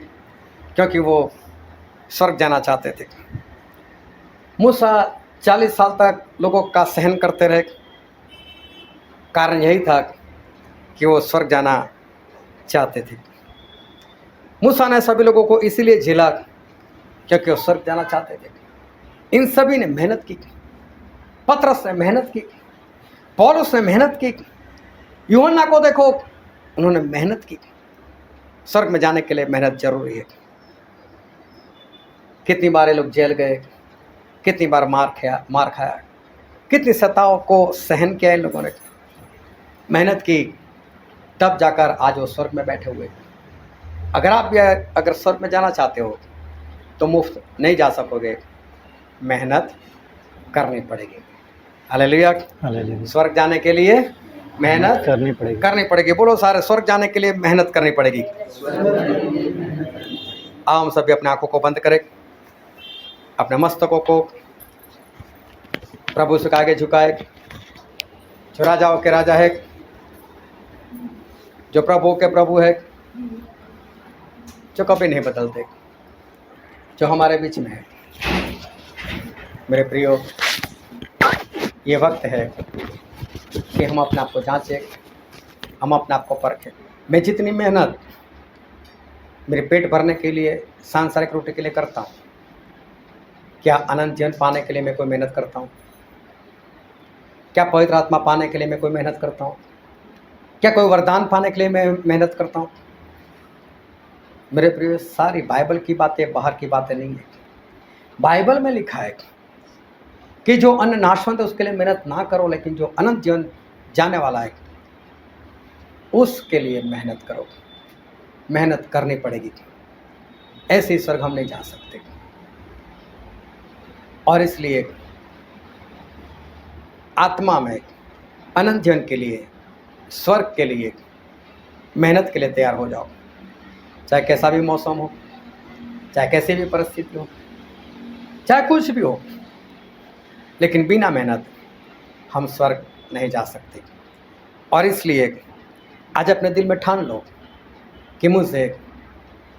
क्योंकि वो स्वर्ग जाना चाहते थे। मूसा 40 साल तक लोगों का सहन करते रहे, कारण यही था कि वो स्वर्ग जाना चाहते थे। मूसा ने सभी लोगों को इसीलिए झेला क्योंकि वो स्वर्ग जाना चाहते थे। इन सभी ने मेहनत की, पतरस ने मेहनत की, पौलुस ने मेहनत की, यूहन्ना को देखो उन्होंने मेहनत की। स्वर्ग में जाने के लिए मेहनत जरूरी है। कितनी बार ये लोग जेल गए, कितनी बार मार खाया, कितनी सताओं को सहन किया इन लोगों ने, मेहनत की, तब जाकर आज वो स्वर्ग में बैठे हुए। अगर आप भी अगर स्वर्ग में जाना चाहते हो तो मुफ्त नहीं जा सकोगे, मेहनत करनी पड़ेगी। Hallelujah, hallelujah. स्वर्ग जाने के लिए मेहनत करनी पड़ेगी। बोलो सारे, स्वर्ग जाने के लिए मेहनत करनी पड़ेगी। आओ हम सभी अपने आंखों को बंद करें, अपने मस्तकों को प्रभु से आगे झुकाए। जो राजाओं के राजा है, जो प्रभु के प्रभु है, जो कभी नहीं बदलते, जो हमारे बीच में है। मेरे प्रियो, ये वक्त है कि हम अपने आप को जांचें, हम अपने आप को परखें। मैं जितनी मेहनत मेरे पेट भरने के लिए, सांसारिक रोटी के लिए करता हूँ? क्या अनंत जीवन पाने के लिए मैं कोई मेहनत करता हूँ? क्या पवित्र आत्मा पाने के लिए मैं कोई मेहनत करता हूँ? क्या कोई वरदान पाने के लिए मैं मेहनत करता हूँ? मेरे प्रिय, सारी बाइबल की बातें बाहर की बातें नहीं है। बाइबल में लिखा है कि जो अन्न नाशवंत है उसके लिए मेहनत ना करो, लेकिन जो अनंत जीवन जाने वाला है उसके लिए मेहनत करो। मेहनत करनी पड़ेगी, ऐसे स्वर्ग हम नहीं जा सकते। और इसलिए आत्मा में अनंत जीवन के लिए, स्वर्ग के लिए मेहनत के लिए तैयार हो जाओ। चाहे कैसा भी मौसम हो, चाहे कैसी भी परिस्थिति हो, चाहे कुछ भी हो, लेकिन बिना मेहनत हम स्वर्ग नहीं जा सकते। और इसलिए आज अपने दिल में ठान लो कि मुझे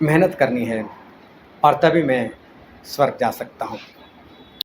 मेहनत करनी है और तभी मैं स्वर्ग जा सकता हूँ।